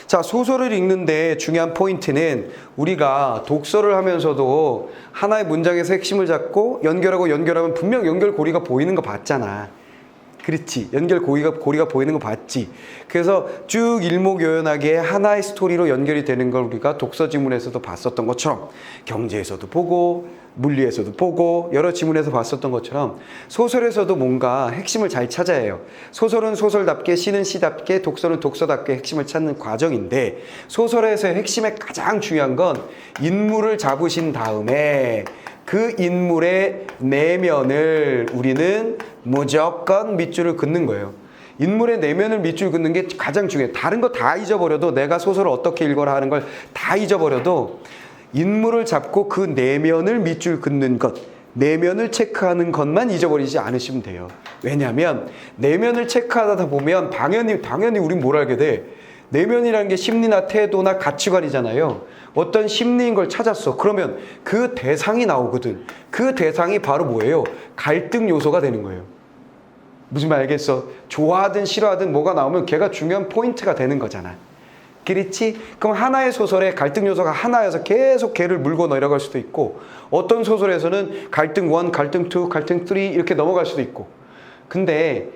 자, 소설을 읽는데 중요한 포인트는 우리가 독서를 하면서도 하나의 문장에서 핵심을 잡고 연결하면 분명 연결고리가 보이는 거 봤잖아. 그렇지. 연결고리가 보이는 거 봤지. 그래서 쭉 일목요연하게 하나의 스토리로 연결이 되는 걸 우리가 독서 지문에서도 봤었던 것처럼, 경제에서도 보고 물리에서도 보고 여러 지문에서 봤었던 것처럼 소설에서도 뭔가 핵심을 잘 찾아야 해요. 소설은 소설답게, 시는 시답게, 독서는 독서답게 핵심을 찾는 과정인데, 소설에서의 핵심의 가장 중요한 건 인물을 잡으신 다음에 그 인물의 내면을 우리는 무조건 밑줄을 긋는 거예요. 인물의 내면을 밑줄 긋는 게 가장 중요해요. 다른 거 다 잊어버려도, 내가 소설을 어떻게 읽어라 하는 걸 다 잊어버려도 인물을 잡고 그 내면을 밑줄 긋는 것, 내면을 체크하는 것만 잊어버리지 않으시면 돼요. 왜냐하면 내면을 체크하다 보면 당연히 우린 뭘 알게 돼? 내면이라는 게 심리나 태도나 가치관이잖아요. 어떤 심리인 걸 찾았어. 그러면 그 대상이 나오거든. 그 대상이 바로 뭐예요? 갈등 요소가 되는 거예요. 무슨 말 알겠어? 좋아하든 싫어하든 뭐가 나오면 걔가 중요한 포인트가 되는 거잖아. 그렇지? 그럼 하나의 소설에 갈등 요소가 하나여서 계속 걔를 물고 내려갈 수도 있고, 어떤 소설에서는 갈등 1, 갈등 2, 갈등 3 이렇게 넘어갈 수도 있고. 근데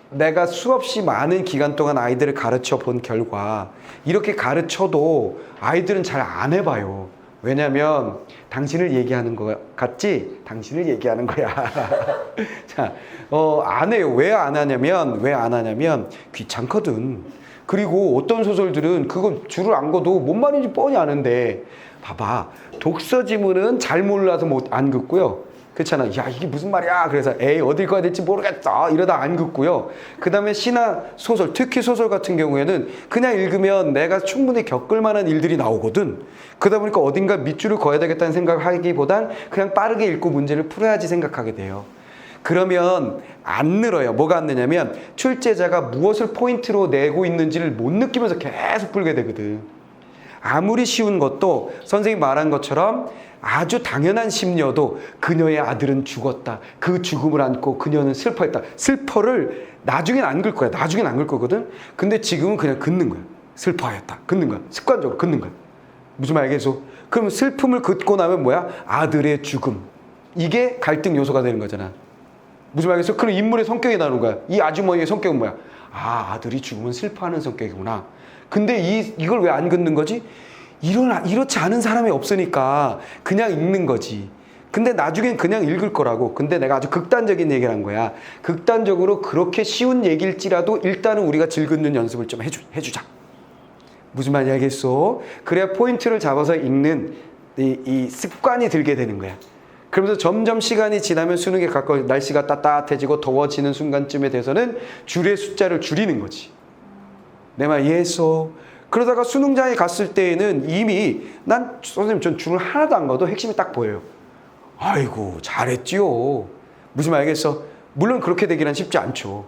내가 수없이 많은 기간 동안 아이들을 가르쳐 본 결과, 이렇게 가르쳐도 아이들은 잘 안 해봐요. 왜냐면 당신을 얘기하는 거 같지? 당신을 얘기하는 거야. 자, 안 해요. 왜 안 하냐면 귀찮거든. 그리고 어떤 소설들은 그거 줄을 안 거도 뭔 말인지 뻔히 아는데, 봐봐, 독서 지문은 잘 몰라서 안 긋고요. 그렇잖아. 야, 이게 무슨 말이야. 그래서 에이, 어딜 가야 될지 모르겠다 이러다 안 긋고요. 그 다음에 시나 소설, 특히 소설 같은 경우에는 그냥 읽으면 내가 충분히 겪을 만한 일들이 나오거든. 그러다 보니까 어딘가 밑줄을 그어야 되겠다는 생각을 하기보단 그냥 빠르게 읽고 문제를 풀어야지 생각하게 돼요. 그러면 안 늘어요. 뭐가 안 느냐면 출제자가 무엇을 포인트로 내고 있는지를 못 느끼면서 계속 풀게 되거든. 아무리 쉬운 것도 선생님이 말한 것처럼 아주 당연한 심려도 그녀의 아들은 죽었다. 그 죽음을 안고 그녀는 슬퍼했다. 슬퍼를 나중엔 안 글 거야. 나중엔 안 글 거거든. 근데 지금은 그냥 긋는 거야. 슬퍼하였다. 긋는 거야. 습관적으로 긋는 거야. 무슨 말 알겠어? 그럼 슬픔을 긋고 나면 뭐야? 아들의 죽음. 이게 갈등 요소가 되는 거잖아. 무슨 말이겠어? 그럼 인물의 성격이 나오는 거야. 이 아주머니의 성격은 뭐야? 아, 아들이 죽으면 슬퍼하는 성격이구나. 근데 이걸 왜 안 긋는 거지? 이렇지 않은 사람이 없으니까 그냥 읽는 거지. 근데 나중엔 그냥 읽을 거라고. 근데 내가 아주 극단적인 얘기를 한 거야. 극단적으로 그렇게 쉬운 얘기일지라도 일단은 우리가 읽는 연습을 좀 해주자. 무슨 말인지 알겠어? 그래야 포인트를 잡아서 읽는 이 습관이 들게 되는 거야. 그러면서 점점 시간이 지나면 수능에 가까워 날씨가 따뜻해지고 더워지는 순간쯤에 돼서는 줄의 숫자를 줄이는 거지. 내 말 이해했어? 그러다가 수능장에 갔을 때에는 이미 선생님 전 줄을 하나도 안 가도 핵심이 딱 보여요. 아이고 잘했지요. 무슨 말 알겠어? 물론 그렇게 되기는 쉽지 않죠.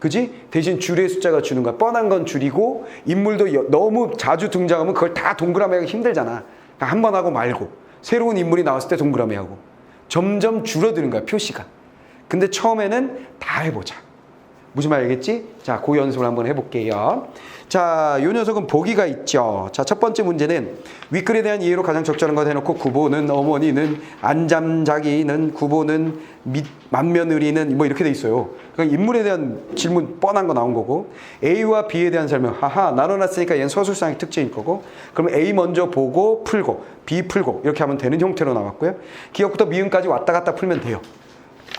그지? 대신 줄의 숫자가 주는 거야. 뻔한 건 줄이고, 인물도 너무 자주 등장하면 그걸 다 동그라미 하기 힘들잖아. 한 번 하고 말고 새로운 인물이 나왔을 때 동그라미 하고 점점 줄어드는 거야, 표시가. 근데 처음에는 다 해보자. 무슨 말 알겠지? 자, 그 연습을 한번 해볼게요. 자, 요 녀석은 보기가 있죠. 자, 첫 번째 문제는 윗글에 대한 이해로 가장 적절한 것 해놓고 구보는, 어머니는, 안잠자기는, 구보는, 맏며느리는 뭐 이렇게 돼 있어요. 그러니까 인물에 대한 질문 뻔한 거 나온 거고, A와 B에 대한 설명, 하하, 나눠놨으니까 얘는 서술상의 특징일 거고, 그럼 A 먼저 보고 풀고 B 풀고 이렇게 하면 되는 형태로 나왔고요. 기역부터 미음까지 왔다 갔다 풀면 돼요.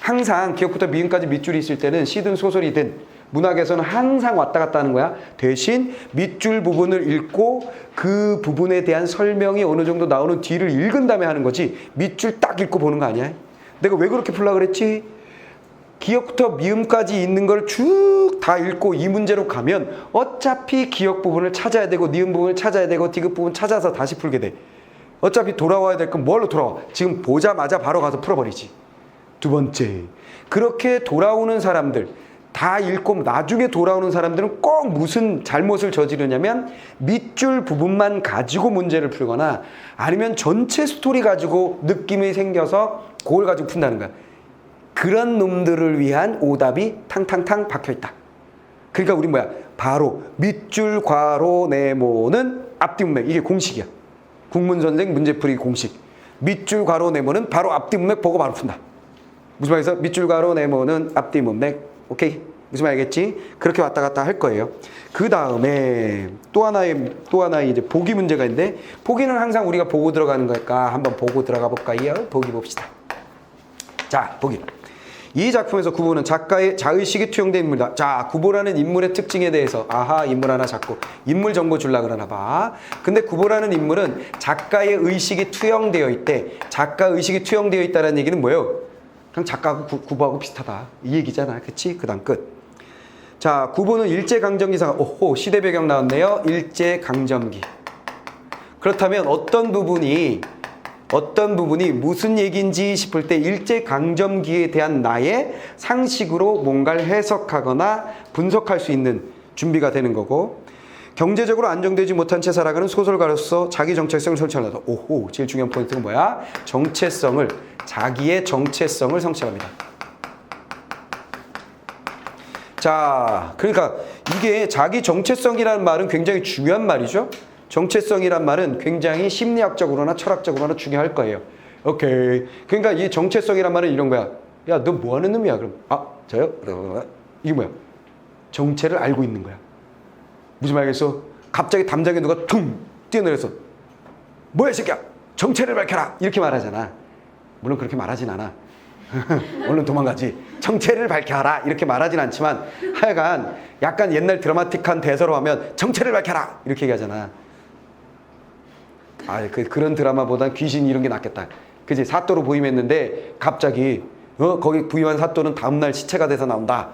항상 기역부터 미음까지 밑줄이 있을 때는 시든 소설이든 문학에서는 항상 왔다 갔다 하는 거야. 대신 밑줄 부분을 읽고 그 부분에 대한 설명이 어느 정도 나오는 뒤를 읽은 다음에 하는 거지, 밑줄 딱 읽고 보는 거 아니야. 내가 왜 그렇게 풀려고 그랬지? 기역부터 미음까지 있는 걸 쭉 다 읽고 이 문제로 가면 어차피 기역 부분을 찾아야 되고 니은 부분을 찾아야 되고 디귿 부분 찾아서 다시 풀게 돼. 어차피 돌아와야 될 건 뭘로 돌아와? 지금 보자마자 바로 가서 풀어버리지. 두 번째, 그렇게 돌아오는 사람들, 다 읽고 나중에 돌아오는 사람들은 꼭 무슨 잘못을 저지르냐면 밑줄 부분만 가지고 문제를 풀거나 아니면 전체 스토리 가지고 느낌이 생겨서 그걸 가지고 푼다는 거야. 그런 놈들을 위한 오답이 탕탕탕 박혀있다. 그러니까 우리 바로 밑줄 괄호 네모는 앞뒤 문맥. 이게 공식이야. 국문선생 문제풀이 공식. 밑줄 괄호 네모는 바로 앞뒤 문맥 보고 바로 푼다. 무슨 말이죠? 밑줄 괄호 네모는 앞뒤 문맥. 오케이? 무슨 말 알겠지? 그렇게 왔다 갔다 할 거예요. 그 다음에 또 하나의 이제 보기 문제가 있는데, 보기는 항상 우리가 보고 들어가는 걸까? 한번 보고 들어가 볼까요? 보기 봅시다. 자, 보기. 이 작품에서 구보는 작가의 자의식이 투영된 인물이다. 자, 구보라는 인물의 특징에 대해서 아하, 인물 하나 잡고 인물 정보 주려고 그러나 봐. 근데 구보라는 인물은 작가의 의식이 투영되어 있대. 작가 의식이 투영되어 있다는 얘기는 뭐예요? 그냥 작가하고 구보하고 비슷하다. 이 얘기잖아. 그치? 그 다음 끝. 자, 구보는 일제강점기사가, 오호, 시대 배경 나왔네요. 일제강점기. 그렇다면 어떤 부분이 무슨 얘기인지 싶을 때 일제강점기에 대한 나의 상식으로 뭔가를 해석하거나 분석할 수 있는 준비가 되는 거고, 경제적으로 안정되지 못한 채 살아가는 소설가로서 자기 정체성을 성취한다. 오호, 제일 중요한 포인트는 뭐야? 자기의 정체성을 성취합니다. 자, 그러니까 이게 자기 정체성이라는 말은 굉장히 중요한 말이죠. 정체성이란 말은 굉장히 심리학적으로나 철학적으로나 중요할 거예요. 오케이. 그러니까 이 정체성이란 말은 이런 거야. 야, 너 뭐 하는 놈이야? 그럼, 저요? 이게 뭐야? 정체를 알고 있는 거야. 무슨 말이겠어? 갑자기 담장에 누가 퉁 뛰어내려서 뭐야 이 새끼야, 정체를 밝혀라, 이렇게 말하잖아. 물론 그렇게 말하진 않아. 얼른 도망가지. 정체를 밝혀라 이렇게 말하진 않지만, 하여간 약간 옛날 드라마틱한 대사로 하면 정체를 밝혀라 이렇게 얘기하잖아. 그런 드라마보단 귀신 이런 게 낫겠다. 그치? 사또로 부임했는데 갑자기 거기 부임한 사또는 다음날 시체가 돼서 나온다.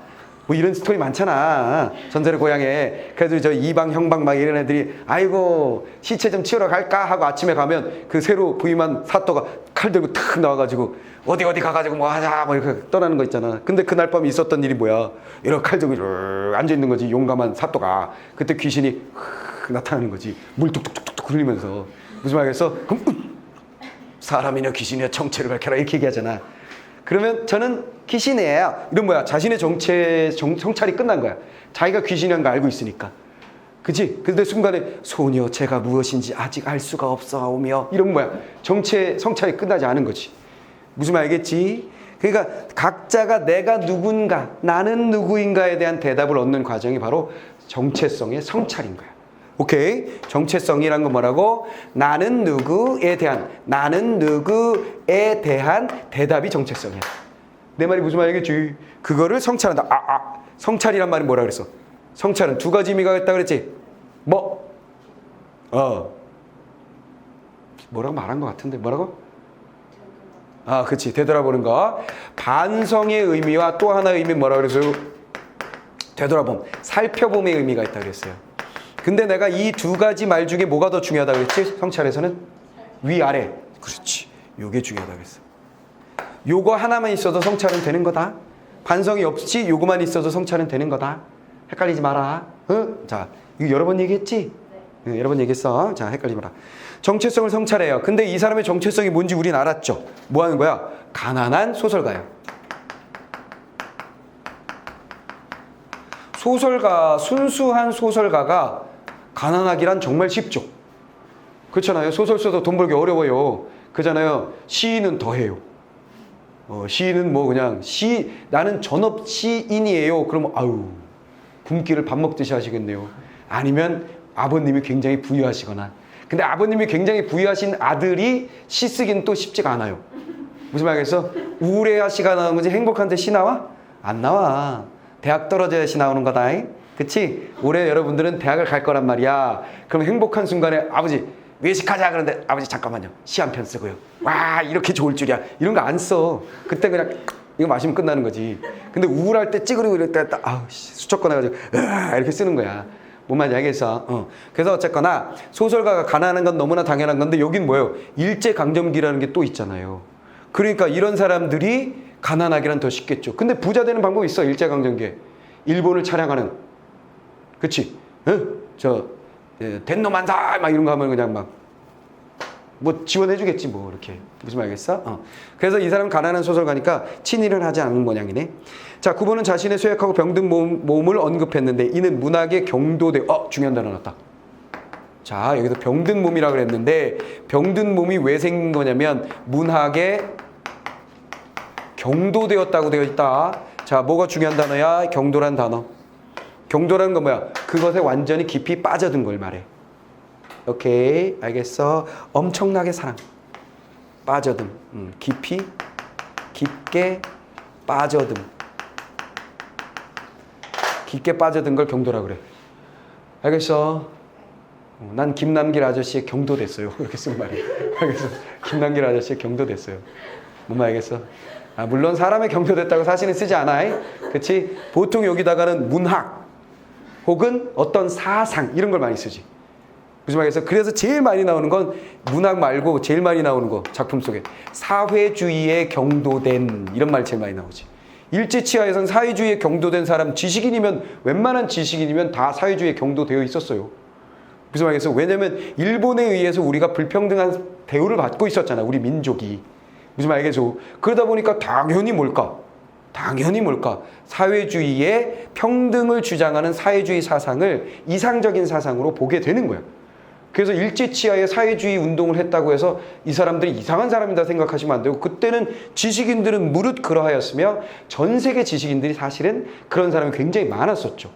뭐 이런 스토리 많잖아. 전설의 고향에. 그래서 저 이방 형방 막 이런 애들이 아이고 시체 좀 치우러 갈까 하고 아침에 가면 그 새로 부임한 사또가 칼 들고 탁 나와가지고 어디 가가지고 뭐 하자 뭐 이렇게 떠나는 거 있잖아. 근데 그날 밤에 있었던 일이 뭐야? 이렇게 칼 들고 앉아 있는 거지. 용감한 사또가. 그때 귀신이 나타나는 거지. 물 뚝뚝뚝뚝 흘리면서. 무슨 말이겠어? 그럼 사람이냐 귀신이냐 정체를 밝혀라 이렇게 얘기하잖아. 그러면 저는 귀신이에요. 이런 뭐야? 자신의 성찰이 끝난 거야. 자기가 귀신이라는 거 알고 있으니까. 그치? 근데 순간에 소녀 제가 무엇인지 아직 알 수가 없사오며 이런 뭐야? 성찰이 끝나지 않은 거지. 무슨 말 알겠지? 그러니까 각자가 내가 누군가, 나는 누구인가에 대한 대답을 얻는 과정이 바로 정체성의 성찰인 거야. 오케이? 정체성이란 건 뭐라고? 나는 누구에 대한 대답이 정체성이야. 내 말이 무슨 말이겠지? 그거를 성찰한다. 성찰이란 말은 뭐라 그랬어? 성찰은 두 가지 의미가 있다 그랬지? 뭐라고 말한 것 같은데 뭐라고? 그치. 되돌아보는 거. 반성의 의미와 또 하나의 의미 뭐라 그랬어요? 되돌아봄, 살펴봄의 의미가 있다 그랬어요. 근데 내가 이 두 가지 말 중에 뭐가 더 중요하다 그랬지? 성찰에서는 위아래. 그렇지. 요게 중요하다 그랬어. 요거 하나만 있어도 성찰은 되는 거다. 반성이 없이 요거만 있어도 성찰은 되는 거다. 헷갈리지 마라. 자, 이거 여러 번 얘기했지? 네. 여러 번 얘기했어. 자, 헷갈리지 마라. 정체성을 성찰해요. 근데 이 사람의 정체성이 뭔지 우린 알았죠? 뭐 하는 거야? 가난한 소설가야. 순수한 소설가가 가난하기란 정말 쉽죠. 그렇잖아요. 소설 써도 돈 벌기 어려워요. 그잖아요. 시인은 더해요. 시인은 뭐 그냥 나는 전업 시인이에요. 그러면 굶기를 밥 먹듯이 하시겠네요. 아니면 아버님이 굉장히 부유하시거나. 근데 아버님이 굉장히 부유하신 아들이 시 쓰기는 또 쉽지가 않아요. 무슨 말이겠어? 우울해야 시가 나오는 거지 행복한데 시 나와? 안 나와. 대학 떨어져야 시 나오는 거다. 그치? 올해 여러분들은 대학을 갈 거란 말이야. 그럼 행복한 순간에 아버지 외식하자 그런데 아버지 잠깐만요. 시 한 편 쓰고요. 와 이렇게 좋을 줄이야. 이런 거 안 써. 그때 그냥 이거 마시면 끝나는 거지. 근데 우울할 때 찌그리고 이럴 때 수첩권 해가지고 이렇게 쓰는 거야. 뭔 말인지 알겠어? 그래서 어쨌거나 소설가가 가난한 건 너무나 당연한 건데 여긴 뭐예요? 일제강점기라는 게 또 있잖아요. 그러니까 이런 사람들이 가난하기란 더 쉽겠죠. 근데 부자 되는 방법이 있어. 일제강점기에 일본을 차량하는, 그치? 된노 만사 막 이런 거 하면 그냥 막 뭐 지원해주겠지 뭐 이렇게. 무슨 말이겠어? 그래서 이 사람은 가난한 소설가니까 친일은 하지 않은 모양이네. 자, 9번은 자신의 쇠약하고 병든 몸을 언급했는데 이는 문학의 경도되 중요한 단어 나왔다. 자, 여기서 병든 몸이라고 그랬는데 병든 몸이 왜 생긴 거냐면 문학에 경도되었다고 되어 있다. 자, 뭐가 중요한 단어야? 경도란 단어. 경도라는 건 뭐야? 그것에 완전히 깊이 빠져든 걸 말해. 오케이, 알겠어. 엄청나게 사랑. 빠져든. 깊게 빠져든. 깊게 빠져든 걸 경도라 그래. 알겠어? 난 김남길 아저씨의 경도됐어요. 이렇게 쓴 말이에요. 알겠어? 김남길 아저씨의 경도됐어요. 뭔 말 알겠어? 물론 사람의 경도됐다고 사실은 쓰지 않아. 그치? 보통 여기다가는 문학 혹은 어떤 사상 이런 걸 많이 쓰지. 무슨 말이겠어? 그래서 제일 많이 나오는 건 문학 말고 제일 많이 나오는 거 작품 속에 사회주의에 경도된 이런 말 제일 많이 나오지. 일제치하에선 사회주의에 경도된 사람 지식인이면 웬만한 지식인이면 다 사회주의에 경도되어 있었어요. 무슨 말이겠어? 왜냐면 일본에 의해서 우리가 불평등한 대우를 받고 있었잖아. 우리 민족이. 무슨 말이겠어? 그러다 보니까 당연히 뭘까? 사회주의의 평등을 주장하는 사회주의 사상을 이상적인 사상으로 보게 되는 거야. 그래서 일제치하에 사회주의 운동을 했다고 해서 이 사람들이 이상한 사람이다 생각하시면 안 되고 그때는 지식인들은 무릇 그러하였으며 전 세계 지식인들이 사실은 그런 사람이 굉장히 많았었죠.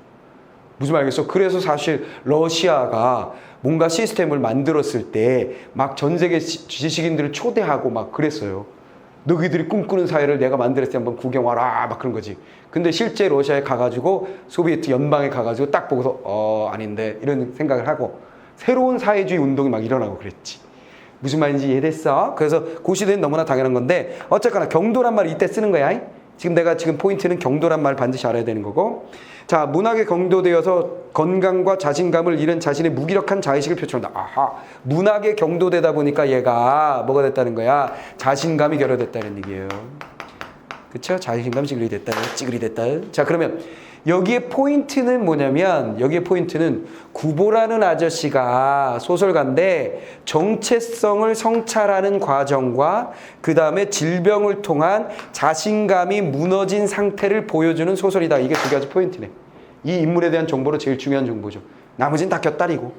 무슨 말이겠어? 그래서 사실 러시아가 뭔가 시스템을 만들었을 때 막 전 세계 지식인들을 초대하고 막 그랬어요. 너희들이 꿈꾸는 사회를 내가 만들었을 때 한번 구경 와라 막 그런 거지. 근데 실제 러시아에 가가지고 소비에트 연방에 가가지고 딱 보고서 아닌데 이런 생각을 하고 새로운 사회주의 운동이 막 일어나고 그랬지. 무슨 말인지 이해됐어? 그래서 그 시대는 너무나 당연한 건데 어쨌거나 경도란 말을 이때 쓰는 거야. 지금 포인트는 경도란 말을 반드시 알아야 되는 거고. 자, 문학에 경도되어서 건강과 자신감을 잃은 자신의 무기력한 자의식을 표출한다. 아하, 문학에 경도되다 보니까 얘가 뭐가 됐다는 거야? 자신감이 결여됐다는 얘기예요. 그쵸? 자신감이 찌그리 됐다. 자, 그러면 여기에 포인트는 뭐냐면 여기에 포인트는 구보라는 아저씨가 소설가인데 정체성을 성찰하는 과정과 그 다음에 질병을 통한 자신감이 무너진 상태를 보여주는 소설이다. 이게 두 가지 포인트네. 이 인물에 대한 정보로 제일 중요한 정보죠. 나머지는 다 곁다리고.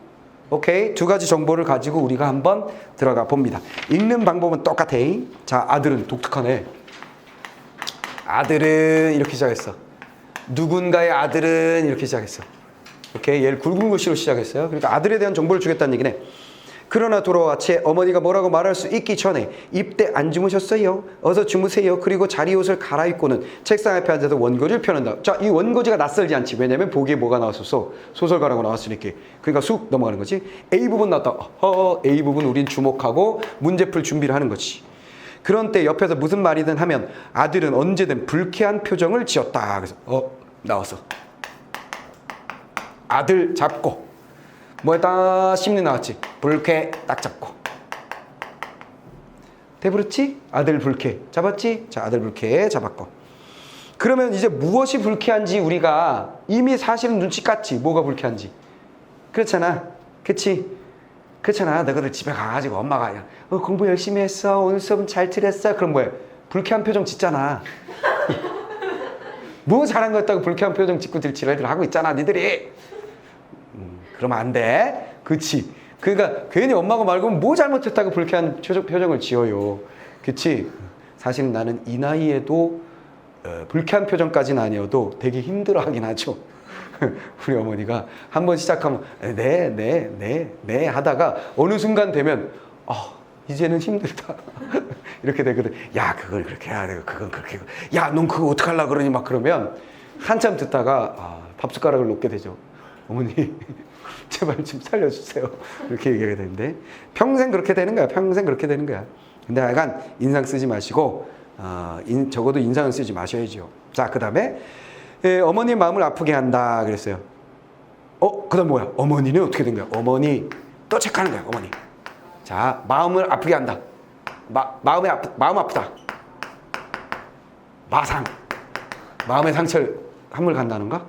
오케이? 두 가지 정보를 가지고 우리가 한번 들어가 봅니다. 읽는 방법은 똑같아. 자, 아들은 독특하네. 아들은 이렇게 시작했어. 누군가의 아들은 이렇게 시작했어. 오케이? 얘를 굵은 글씨로 시작했어요. 그러니까 아들에 대한 정보를 주겠다는 얘기네. 그러나 돌아와 제 어머니가 뭐라고 말할 수 있기 전에 입대 안 주무셨어요? 어서 주무세요. 그리고 자리옷을 갈아입고는 책상 앞에 앉아서 원고지를 펴는다. 자, 이 원고지가 낯설지 않지. 왜냐면 보기에 뭐가 나왔었어? 소설가라고 나왔으니까. 그러니까 쑥 넘어가는 거지. A 부분 나왔다. A 부분 우린 주목하고 문제 풀 준비를 하는 거지. 그런 때 옆에서 무슨 말이든 하면 아들은 언제든 불쾌한 표정을 지었다. 그래서 나왔어. 아들 잡고 뭐에다 심리 나왔지. 불쾌 딱 잡고. 돼버렸지? 아들 불쾌 잡았지? 자, 아들 불쾌 잡았고. 그러면 이제 무엇이 불쾌한지 우리가 이미 사실은 눈치 깠지. 뭐가 불쾌한지. 그렇잖아. 그치? 그렇잖아. 너희들 집에 가가지고 엄마가 공부 열심히 했어. 오늘 수업은 잘 들었어. 그럼 뭐야? 불쾌한 표정 짓잖아. 뭐 잘한 거 있다고 불쾌한 표정 짓고 지랄들 하고 있잖아. 니들이. 그러면 안 돼. 그치? 그러니까 괜히 엄마가 말 거면 뭐 잘못했다고 불쾌한 표정을 지어요. 그치? 사실 나는 이 나이에도 불쾌한 표정까지는 아니어도 되게 힘들어하긴 하죠. 우리 어머니가 한번 시작하면 네 하다가 어느 순간 되면 이제는 힘들다. 이렇게 되거든. 야, 그걸 그렇게 해야 되고 그건 그렇게 하고. 야, 넌 그거 어떡하려고 그러니 막 그러면 한참 듣다가 밥숟가락을 놓게 되죠. 어머니 제발 좀 살려주세요. 이렇게 얘기하게 되는데 평생 그렇게 되는 거야. 평생 그렇게 되는 거야. 근데 약간 인상 쓰지 마시고 적어도 인상은 쓰지 마셔야죠. 자, 그 다음에 어머니 마음을 아프게 한다 그랬어요. 그 다음 뭐야? 어머니는 어떻게 된 거야? 어머니 또 체크하는 거야. 어머니. 자, 마음을 아프게 한다. 마음 아프다. 마상. 마음의 상처를 한물 간다는가?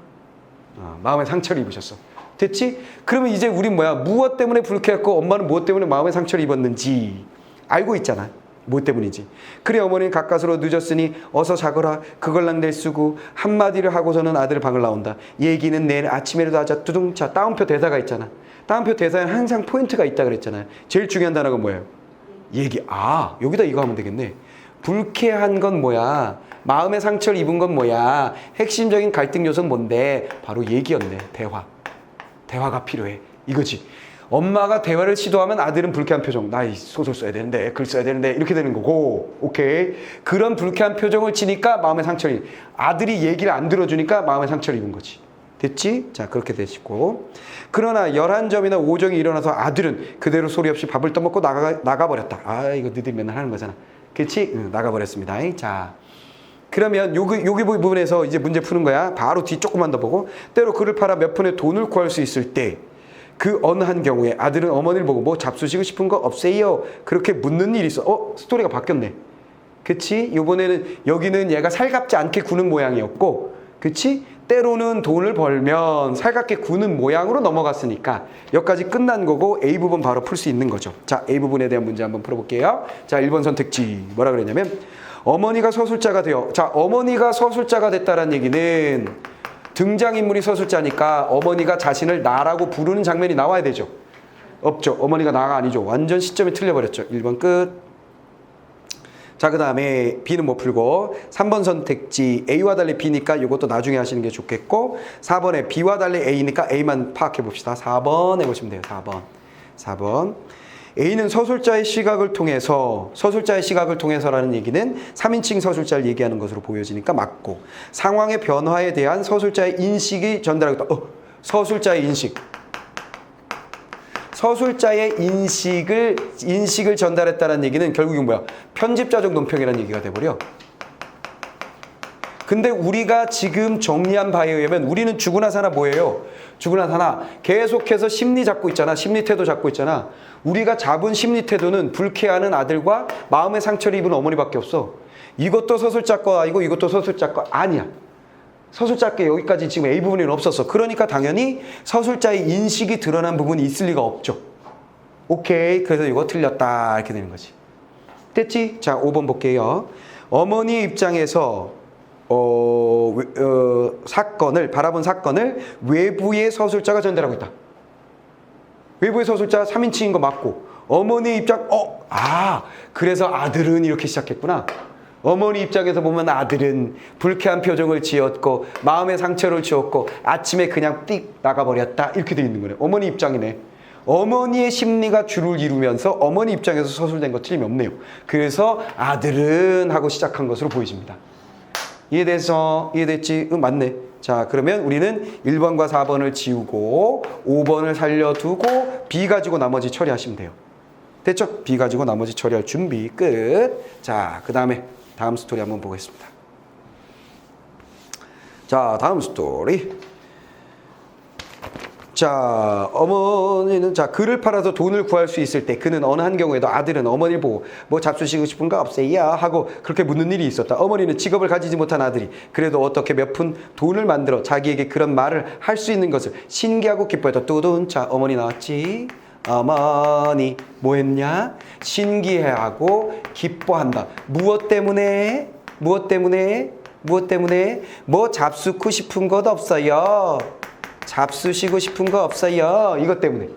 마음의 상처를 입으셨어. 됐지? 그러면 이제 우린 뭐야? 무엇 때문에 불쾌했고 엄마는 무엇 때문에 마음의 상처를 입었는지 알고 있잖아. 뭐 때문인지. 그래 어머니는 가까스로 늦었으니 어서 자거라. 그걸랑 낼 쓰고 한마디를 하고서는 아들 방을 나온다. 얘기는 내일 아침에라도 하자. 두둥차. 따옴표 대사가 있잖아. 따옴표 대사에는 항상 포인트가 있다 그랬잖아요. 제일 중요한 단어가 뭐예요? 얘기. 아, 여기다 이거 하면 되겠네. 불쾌한 건 뭐야? 마음의 상처를 입은 건 뭐야? 핵심적인 갈등 요소는 뭔데? 바로 얘기였네. 대화. 대화가 필요해. 이거지. 엄마가 대화를 시도하면 아들은 불쾌한 표정. 나 이 소설 써야 되는데, 글 써야 되는데 이렇게 되는 거고. 오케이. 그런 불쾌한 표정을 치니까 마음의 상처를. 아들이 얘기를 안 들어주니까 마음의 상처를 입은 거지. 됐지? 자, 그렇게 되시고. 그러나 11점이나 5점이 일어나서 아들은 그대로 소리 없이 밥을 떠먹고 나가버렸다. 아, 이거 너희들이 맨날 하는 거잖아. 그치? 응, 나가버렸습니다. 자. 그러면 여기 부분에서 이제 문제 푸는 거야. 바로 뒤 조금만 더 보고. 때로 그를 팔아 몇 푼의 돈을 구할 수 있을 때 그 어느 한 경우에 아들은 어머니를 보고 뭐 잡수시고 싶은 거 없어요? 그렇게 묻는 일이 있어. 스토리가 바뀌었네. 그치? 이번에는 여기는 얘가 살갑지 않게 구는 모양이었고, 그치? 때로는 돈을 벌면 살갑게 구는 모양으로 넘어갔으니까 여기까지 끝난 거고 A 부분 바로 풀 수 있는 거죠. 자, A 부분에 대한 문제 한번 풀어볼게요. 자, 1번 선택지 뭐라 그랬냐면 어머니가 서술자가 되어. 자, 어머니가 서술자가 됐다는 얘기는 등장인물이 서술자니까 어머니가 자신을 나라고 부르는 장면이 나와야 되죠. 없죠. 어머니가 나가 아니죠. 완전 시점이 틀려버렸죠. 1번 끝. 자, 그 다음에 B는 못 풀고 3번 선택지 A와 달리 B니까 이것도 나중에 하시는 게 좋겠고 4번에 B와 달리 A니까 A만 파악해 봅시다. 4번 해보시면 돼요. 4번. A는 서술자의 시각을 통해서라는 얘기는 3인칭 서술자를 얘기하는 것으로 보여지니까 맞고 상황의 변화에 대한 서술자의 인식이 전달하겠다. 서술자의 인식을 전달했다는 얘기는 결국은 뭐야? 편집자적 논평이라는 얘기가 돼버려. 근데 우리가 지금 정리한 바에 의하면 우리는 죽으나 사나 뭐예요? 죽으나 사나 계속해서 심리 잡고 있잖아. 심리 태도 잡고 있잖아. 우리가 잡은 심리 태도는 불쾌하는 아들과 마음의 상처를 입은 어머니밖에 없어. 이것도 서술자 거 아니고 이것도 서술자 거 아니야. 서술자 게 여기까지 지금 A 부분에는 없었어. 그러니까 당연히 서술자의 인식이 드러난 부분이 있을 리가 없죠. 오케이. 그래서 이거 틀렸다. 이렇게 되는 거지. 됐지? 자, 5번 볼게요. 어머니 입장에서 바라본 사건을 외부의 서술자가 전달하고 있다. 외부의 서술자 3인칭인 거 맞고 어머니 입장 그래서 아들은 이렇게 시작했구나. 어머니 입장에서 보면 아들은 불쾌한 표정을 지었고 마음의 상처를 주었고 아침에 그냥 띡 나가버렸다. 이렇게 돼 있는 거네. 어머니 입장이네. 어머니의 심리가 주를 이루면서 어머니 입장에서 서술된 거 틀림이 없네요. 그래서 아들은 하고 시작한 것으로 보여집니다. 이해됐지? 맞네. 자, 그러면 우리는 1번과 4번을 지우고 5번을 살려두고 B 가지고 나머지 처리하시면 돼요. 됐죠? B 가지고 나머지 처리할 준비 끝. 자, 그 다음에 다음 스토리 한번 보겠습니다. 자, 다음 스토리. 자, 어머니는 그를 팔아서 돈을 구할 수 있을 때 그는 어느 한 경우에도 아들은 어머니를 보고 뭐 잡수시고 싶은 거 없어요? 하고 그렇게 묻는 일이 있었다. 어머니는 직업을 가지지 못한 아들이 그래도 어떻게 몇 푼 돈을 만들어 자기에게 그런 말을 할 수 있는 것을 신기하고 기뻐했다. 뚜둔. 자, 어머니 나왔지? 어머니 뭐 했냐? 신기해하고 기뻐한다. 무엇 때문에? 뭐 잡수고 싶은 것 없어요? 잡수시고 싶은 거 없어요? 이것 때문에.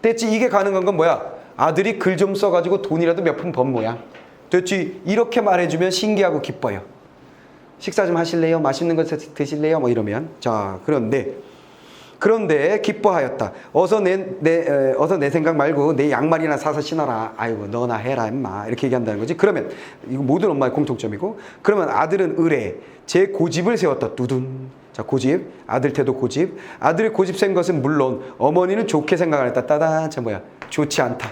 됐지? 이게 가능한 건 뭐야? 아들이 글 좀 써가지고 돈이라도 몇 푼 번 모양. 됐지? 이렇게 말해주면 신기하고 기뻐요. 식사 좀 하실래요? 맛있는 거 드실래요? 뭐 이러면. 자, 그런데 기뻐하였다. 어서 내 생각 말고 내 양말이나 사서 신어라. 아이고 너나 해라 임마. 이렇게 얘기한다는 거지. 그러면 이거 모든 엄마의 공통점이고. 그러면 아들은 을에 제 고집을 세웠다. 두둔. 자, 고집. 아들 태도 고집. 아들의 고집 센 것은 물론 어머니는 좋게 생각을 했다. 따단. 자, 뭐야? 좋지 않다.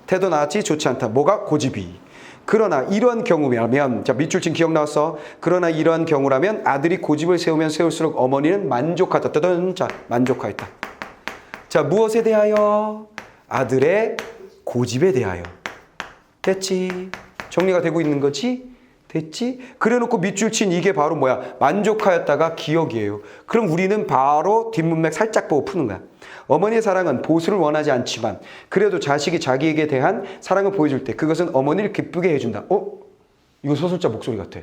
태도 나왔지? 좋지 않다. 뭐가? 고집이. 그러나 이러한 경우라면, 자, 밑줄 친 기억 나왔어? 그러나 이러한 경우라면 아들이 고집을 세우면 세울수록 어머니는 만족하다. 따단. 자, 만족하였다. 자, 무엇에 대하여? 아들의 고집에 대하여. 됐지? 정리가 되고 있는 거지? 됐지? 그래놓고 밑줄 친 이게 바로 뭐야? 만족하였다가 기억이에요. 그럼 우리는 바로 뒷문맥 살짝 보고 푸는 거야. 어머니의 사랑은 보수를 원하지 않지만 그래도 자식이 자기에게 대한 사랑을 보여줄 때 그것은 어머니를 기쁘게 해준다. 이거 서술자 목소리 같아.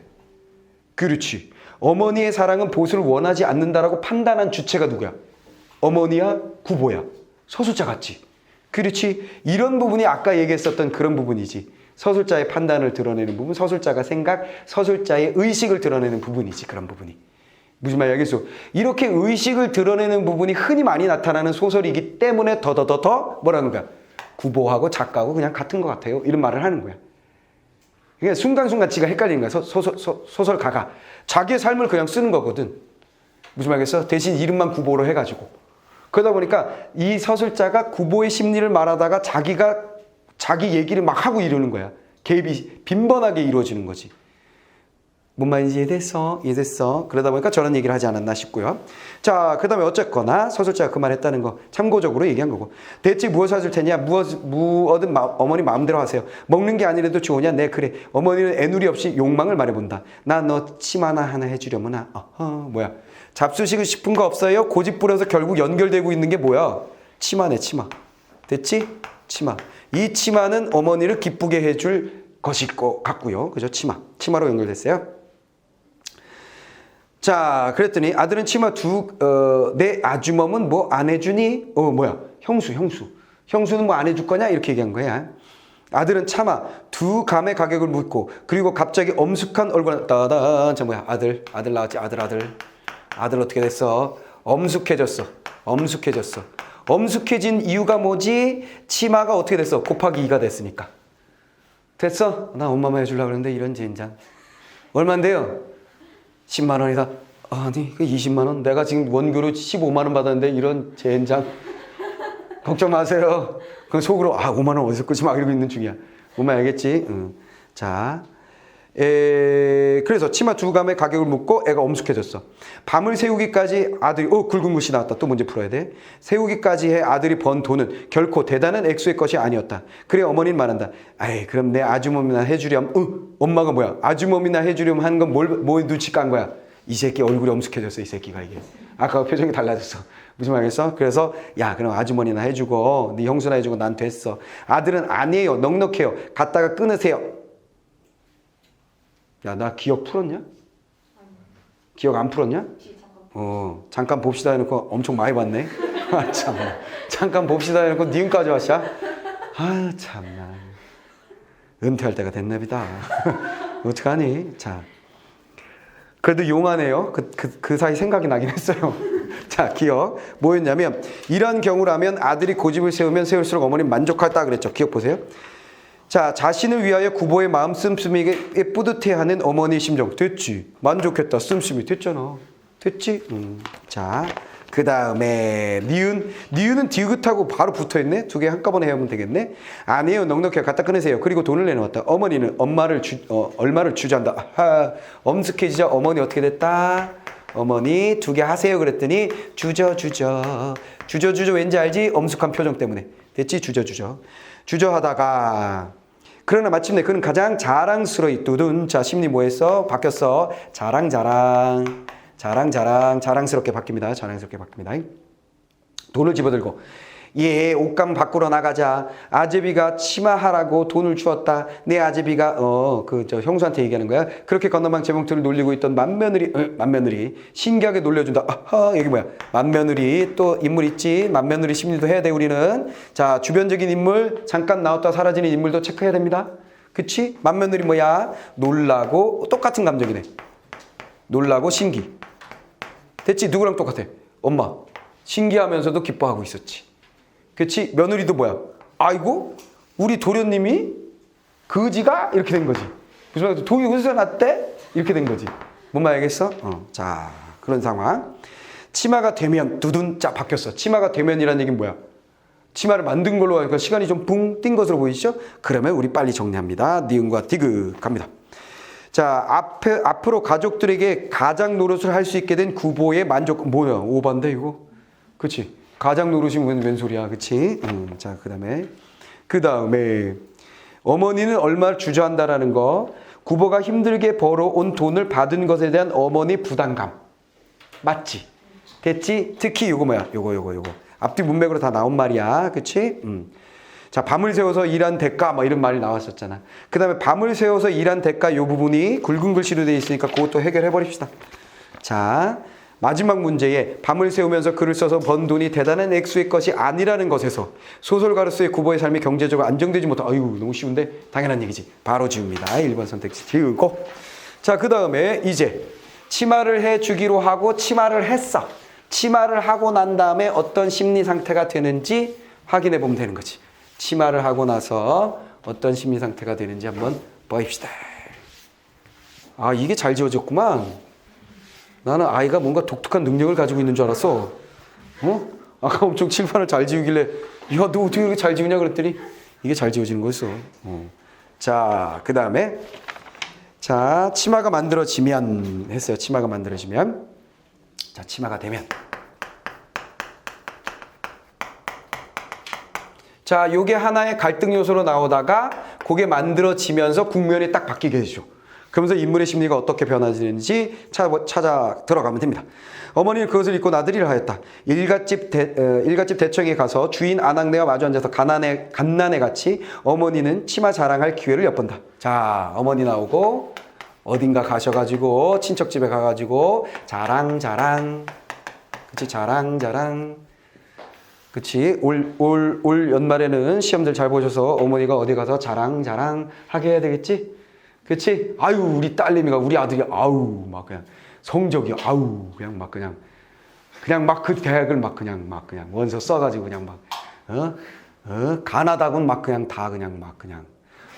그렇지. 어머니의 사랑은 보수를 원하지 않는다라고 판단한 주체가 누구야? 어머니야? 구보야? 서술자 같지? 그렇지. 이런 부분이 아까 얘기했었던 그런 부분이지. 서술자의 판단을 드러내는 부분, 서술자가 생각, 서술자의 의식을 드러내는 부분이지. 그런 부분이. 무슨 말 알겠어? 이렇게 의식을 드러내는 부분이 흔히 많이 나타나는 소설이기 때문에 더 뭐라는 거야? 구보하고 작가하고 그냥 같은 것 같아요. 이런 말을 하는 거야. 그러니까 순간순간 지가 헷갈리는 거야. 소설가가. 자기의 삶을 그냥 쓰는 거거든. 무슨 말겠어? 대신 이름만 구보로 해가지고. 그러다 보니까 이 서술자가 구보의 심리를 말하다가 자기가 자기 얘기를 막 하고 이러는 거야. 개입이 빈번하게 이루어지는 거지. 뭔 말인지 이해됐어. 그러다 보니까 저런 얘기를 하지 않았나 싶고요. 자, 그 다음에 어쨌거나 서술자가 그 말했다는 거 참고적으로 얘기한 거고. 대체 무엇을 하실 테냐? 무엇은 어머니 마음대로 하세요. 먹는 게 아니라도 좋으냐? 네, 그래. 어머니는 애누리 없이 욕망을 말해본다. 나 너 치마나 하나 해주려무나. 뭐야. 잡수시고 싶은 거 없어요? 고집 부려서 결국 연결되고 있는 게 뭐야? 치마네, 치마. 됐지? 치마. 이 치마는 어머니를 기쁘게 해줄 것일 것 같고요. 그죠? 치마로 연결됐어요. 자, 그랬더니 아들은 치마 내 아주멈은 뭐 안 해주니? 뭐야? 형수는 뭐 안 해줄 거냐? 이렇게 얘기한 거야. 아들은 차마 두 감의 가격을 묻고 그리고 갑자기 엄숙한 얼굴 따단. 자, 뭐야? 아들 나왔지? 아들 어떻게 됐어? 엄숙해졌어. 엄숙해진 이유가 뭐지? 치마가 어떻게 됐어? 곱하기 2가 됐으니까. 됐어? 나 엄마만 해주려고 그랬는데 이런 젠장. 얼만데요? 10만 원이다. 아니, 그 20만 원? 내가 지금 원교로 15만 원 받았는데 이런 젠장. 걱정 마세요. 그 속으로 5만 원 어디서 끄지 막 이러고 있는 중이야. 뭔말 알겠지? 자, 그래서 치마 두 감의 가격을 묻고 애가 엄숙해졌어. 밤을 새우기까지 아들이 굵은 글씨 나왔다. 또 문제 풀어야 돼. 새우기까지 해 아들이 번 돈은 결코 대단한 액수의 것이 아니었다. 그래 어머니는 말한다. 그럼 내 아주머니나 해주렴. 엄마가 뭐야? 아주머니나 해주렴 한 건 뭘 눈치 깐 거야? 이 새끼 얼굴이 엄숙해졌어. 이 새끼가 이게. 아까 표정이 달라졌어. 무슨 말이겠어? 그래서 야 그럼 아주머니나 해주고 네 형수나 해주고 난 됐어. 아들은 아니에요. 넉넉해요. 갖다가 끊으세요. 야, 나 기억 풀었냐? 기억 안 풀었냐? 잠깐 봅시다 해놓고 엄청 많이 봤네. 참나. 잠깐 봅시다 해놓고 니은까지 왔어? 참나. 은퇴할 때가 됐나 보다. 어떡하니? 자. 그래도 용하네요. 그 사이 생각이 나긴 했어요. 자, 기억. 뭐였냐면, 이런 경우라면 아들이 고집을 세울수록 어머니는 만족하다 그랬죠. 기억 보세요. 자, 자신을 위하여 구보의 마음 씀씀이게 뿌듯해하는 어머니의 심정. 됐지. 만족했다. 씀씀이 됐잖아. 됐지? 자, 그 다음에 니은은 디귿하고 바로 붙어있네. 두 개 한꺼번에 해오면 되겠네. 아니에요. 넉넉해요. 갖다 끊으세요. 그리고 돈을 내놓았다. 어머니는 얼마를 주저한다. 엄숙해지자. 어머니 어떻게 됐다? 어머니 두 개 하세요. 그랬더니 주저 왠지 알지? 엄숙한 표정 때문에. 됐지? 주저하다가 그러나 마침내 그는 가장 자랑스러이 두둔. 자, 심리 뭐했어? 바뀌었어. 자랑스럽게 바뀝니다. 돈을 집어들고 옷감 바꾸러 나가자. 아제비가 치마하라고 돈을 주었다. 내 아제비가 형수한테 얘기하는 거야. 그렇게 건너방 재봉틀을 놀리고 있던 맏며느리 신기하게 놀려준다. 여기 뭐야? 맏며느리 또 인물 있지. 맏며느리 심리도 해야 돼 우리는. 자, 주변적인 인물 잠깐 나왔다 사라지는 인물도 체크해야 됩니다. 그치? 맏며느리 뭐야? 놀라고 똑같은 감정이네. 놀라고 신기. 됐지? 누구랑 똑같아? 엄마. 신기하면서도 기뻐하고 있었지. 그치? 며느리도 뭐야? 아이고, 우리 도련님이 그지가 이렇게 된 거지. 무슨 말이야? 돈이 어디서 났대? 이렇게 된 거지. 뭔 말 알겠어? 자, 그런 상황. 치마가 되면 두둔. 자, 바뀌었어. 치마가 되면이라는 얘기는 뭐야? 치마를 만든 걸로 하니까 시간이 좀 붕 뛴 것으로 보이시죠? 그러면 우리 빨리 정리합니다. 니은과 디귿 갑니다. 자, 앞으로 가족들에게 가장 노릇을 할 수 있게 된 구보의 만족. 뭐야? 오반데 이거? 그치? 가장 노릇이면 웬 소리야, 그치? 자, 그 다음에 어머니는 얼마를 주저한다라는 거. 구보가 힘들게 벌어온 돈을 받은 것에 대한 어머니 부담감. 맞지? 됐지? 특히 요거 뭐야? 요거. 앞뒤 문맥으로 다 나온 말이야. 그치? 자, 밤을 새워서 일한 대가 뭐 이런 말이 나왔었잖아. 그 다음에 밤을 새워서 일한 대가 요 부분이 굵은 글씨로 되어 있으니까 그것도 해결해 버립시다. 자, 마지막 문제에 밤을 새우면서 글을 써서 번 돈이 대단한 액수의 것이 아니라는 것에서 소설가로서의 구보의 삶이 경제적으로 안정되지 못한, 아유 너무 쉬운데 당연한 얘기지. 바로 지웁니다. 1번 선택지 지우고. 자, 그 다음에 이제 치마를 해주기로 하고 치마를 했어. 치마를 하고 난 다음에 어떤 심리 상태가 되는지 확인해 보면 되는 거지. 치마를 하고 나서 어떤 심리 상태가 되는지 한번 보입시다. 아, 이게 잘 지워졌구만. 나는 아이가 뭔가 독특한 능력을 가지고 있는 줄 알았어. 아까 엄청 칠판을 잘 지우길래, 야, 너 어떻게 이렇게 잘 지우냐 그랬더니 이게 잘 지워지는 거였어. 자, 그 다음에 자, 치마가 만들어지면 했어요. 치마가 만들어지면. 자, 치마가 되면. 자, 요게 하나의 갈등 요소로 나오다가 그게 만들어지면서 국면이 딱 바뀌게 되죠. 그러면서 인물의 심리가 어떻게 변화되는지 찾아 들어가면 됩니다. 어머니는 그것을 잊고 나들이를 하였다. 일갓집 대청에 가서 주인 아낙네와 마주 앉아서 갓난애 같이 어머니는 치마 자랑할 기회를 엿본다. 자, 어머니 나오고 어딘가 가셔가지고 친척집에 가가지고 자랑 그치, 자랑 그치. 올 연말에는 시험들 잘 보셔서 어머니가 어디 가서 자랑 하게 해야 되겠지? 그치? 아유, 우리 딸내미가, 우리 아들이, 아우, 막 그냥 성적이, 아우, 그냥 막 그 대학을 막 그냥 원서 써가지고 그냥 막, 가나다군 막 그냥 다 그냥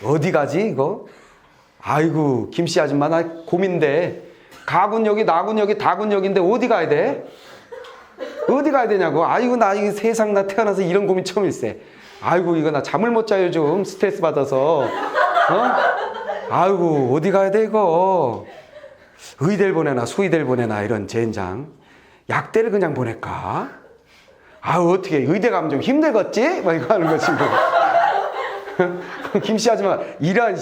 어디 가지, 이거? 아이고, 김씨 아줌마, 나 고민돼. 가군역이, 나군역이, 다군역인데 어디 가야 돼? 어디 가야 되냐고. 아이고, 나 이 세상 나 태어나서 이런 고민 처음일세. 아이고, 이거 나 잠을 못 자요, 좀. 스트레스 받아서. 아이고, 어디 가야 돼, 이거. 의대를 보내나, 수의대를 보내나, 이런 젠장. 약대를 그냥 보낼까? 아유, 어떻게, 의대 가면 좀 힘들겠지? 막 이거 하는 거지, 뭐. 김씨 아줌마, 이런,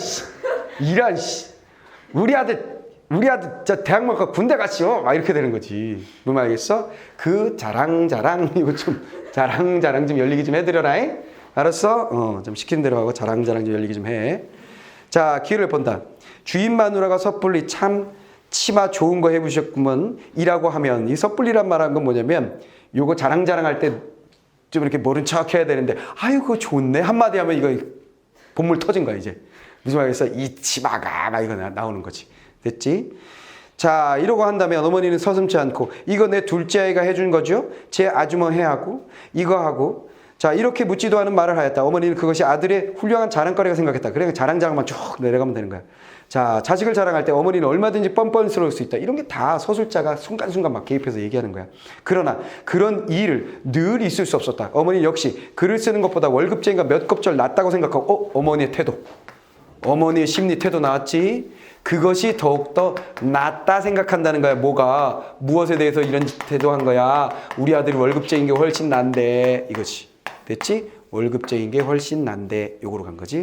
우리 아들, 저 대학만 가 군대 갔시오. 막 이렇게 되는 거지. 뭔 말이겠어? 그 자랑, 이거 좀, 자랑 좀 열리기 좀 해드려라. 알았어? 좀 시키는 대로 하고 자랑 좀 열리기 좀 해. 자, 기회를 본다. 주인 마누라가 섣불리 참 치마 좋은 거 해보셨구먼 이라고 하면, 이 섣불리란 말한 건 뭐냐면, 요거 자랑할 때 좀 이렇게 모른 척 해야 되는데, 아이고 좋네 한마디 하면 이거 본물 터진 거야 이제. 무슨 말이겠어? 이 치마가 막 이거 나오는 거지. 됐지? 자, 이러고 한다면 어머니는 서슴지 않고, 이거 내 둘째 아이가 해준 거죠? 제 아주머 해하고 이거 하고, 자, 이렇게 묻지도 않은 말을 하였다. 어머니는 그것이 아들의 훌륭한 자랑거리가 생각했다. 그래, 자랑만 쭉 내려가면 되는 거야. 자, 자식을 자랑할 때 어머니는 얼마든지 뻔뻔스러울 수 있다. 이런 게 다 서술자가 순간순간 막 개입해서 얘기하는 거야. 그러나 그런 일을 늘 있을 수 없었다. 어머니 역시 글을 쓰는 것보다 월급쟁이가 몇 급절 낫다고 생각하고, 어머니의 태도, 어머니의 심리 태도 나왔지? 그것이 더욱더 낫다 생각한다는 거야. 뭐가, 무엇에 대해서 이런 태도한 거야? 우리 아들이 월급쟁이인 게 훨씬 난데, 이거지. 됐지? 월급쟁이인 게 훨씬 난데, 요거로 간 거지.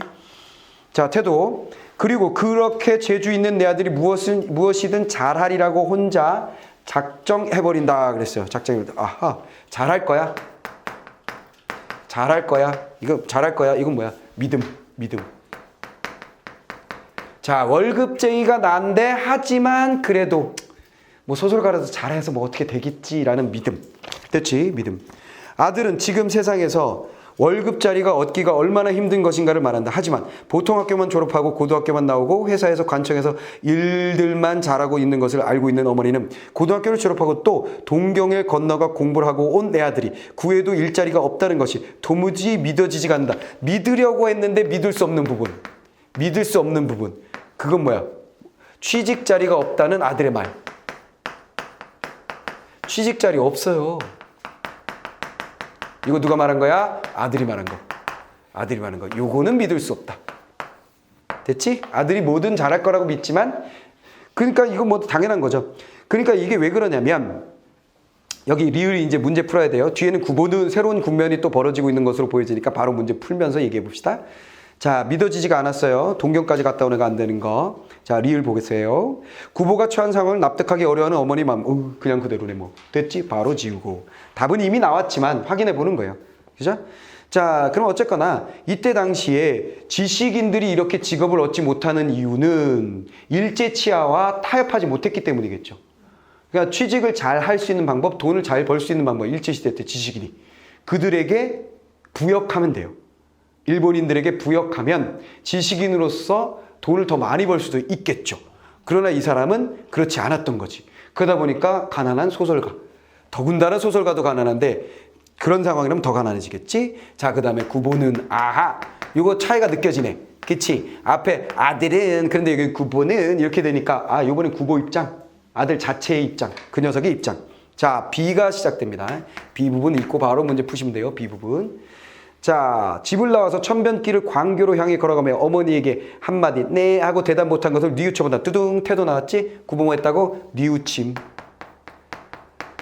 자, 태도. 그리고 그렇게 재주 있는 내 아들이 무엇이든 잘하리라고 혼자 작정해버린다 그랬어요. 작정해버린다. 아하, 잘할 거야. 이거 잘할 거야. 이건 뭐야? 믿음. 자, 월급쟁이가 난데, 하지만 그래도 뭐 소설가라도 잘해서 뭐 어떻게 되겠지라는 믿음. 됐지? 믿음. 아들은 지금 세상에서 월급자리가 얻기가 얼마나 힘든 것인가를 말한다. 하지만 보통 학교만 졸업하고 고등학교만 나오고 회사에서 관청에서 일들만 잘하고 있는 것을 알고 있는 어머니는 고등학교를 졸업하고 또 동경을 건너가 공부를 하고 온 내 아들이 구해도 일자리가 없다는 것이 도무지 믿어지지가 않는다. 믿으려고 했는데 믿을 수 없는 부분. 그건 뭐야? 취직 자리가 없다는 아들의 말. 취직 자리 없어요. 이거 누가 말한 거야? 아들이 말한 거. 요거는 믿을 수 없다. 됐지? 아들이 뭐든 잘할 거라고 믿지만, 그러니까 이거 뭐 당연한 거죠. 그러니까 이게 왜 그러냐면, 여기 리을이 이제 문제 풀어야 돼요. 뒤에는 구보는 새로운 국면이 또 벌어지고 있는 것으로 보여지니까 바로 문제 풀면서 얘기해 봅시다. 자, 믿어지지가 않았어요. 동경까지 갔다 오는 거 안 되는 거. 자, 리을 보겠어요. 구보가 처한 상황을 납득하기 어려워하는 어머니 마음. 그냥 그대로네 뭐. 됐지? 바로 지우고. 답은 이미 나왔지만 확인해 보는 거예요. 그죠? 자, 그럼 어쨌거나 이때 당시에 지식인들이 이렇게 직업을 얻지 못하는 이유는 일제치하와 타협하지 못했기 때문이겠죠. 그러니까 취직을 잘 할 수 있는 방법, 돈을 잘 벌 수 있는 방법, 일제시대 때 지식인이 그들에게 부역하면 돼요. 일본인들에게 부역하면 지식인으로서 돈을 더 많이 벌 수도 있겠죠. 그러나 이 사람은 그렇지 않았던 거지. 그러다 보니까 가난한 소설가. 더군다나 소설가도 가난한데 그런 상황이라면 더 가난해지겠지. 자, 그 다음에 구보는 아하. 이거 차이가 느껴지네. 그치? 앞에 아들은 그런데 여기 구보는 이렇게 되니까 아, 요번엔 구보 입장. 아들 자체의 입장. 그 녀석의 입장. 자, B가 시작됩니다. B 부분 읽고 바로 문제 푸시면 돼요. B 부분. 자, 집을 나와서 천변길을 광교로 향해 걸어가며 어머니에게 한마디 네 하고 대답 못한 것을 뉘우쳐본다. 두둥 태도 나왔지? 구보뭐 했다고? 뉘우침.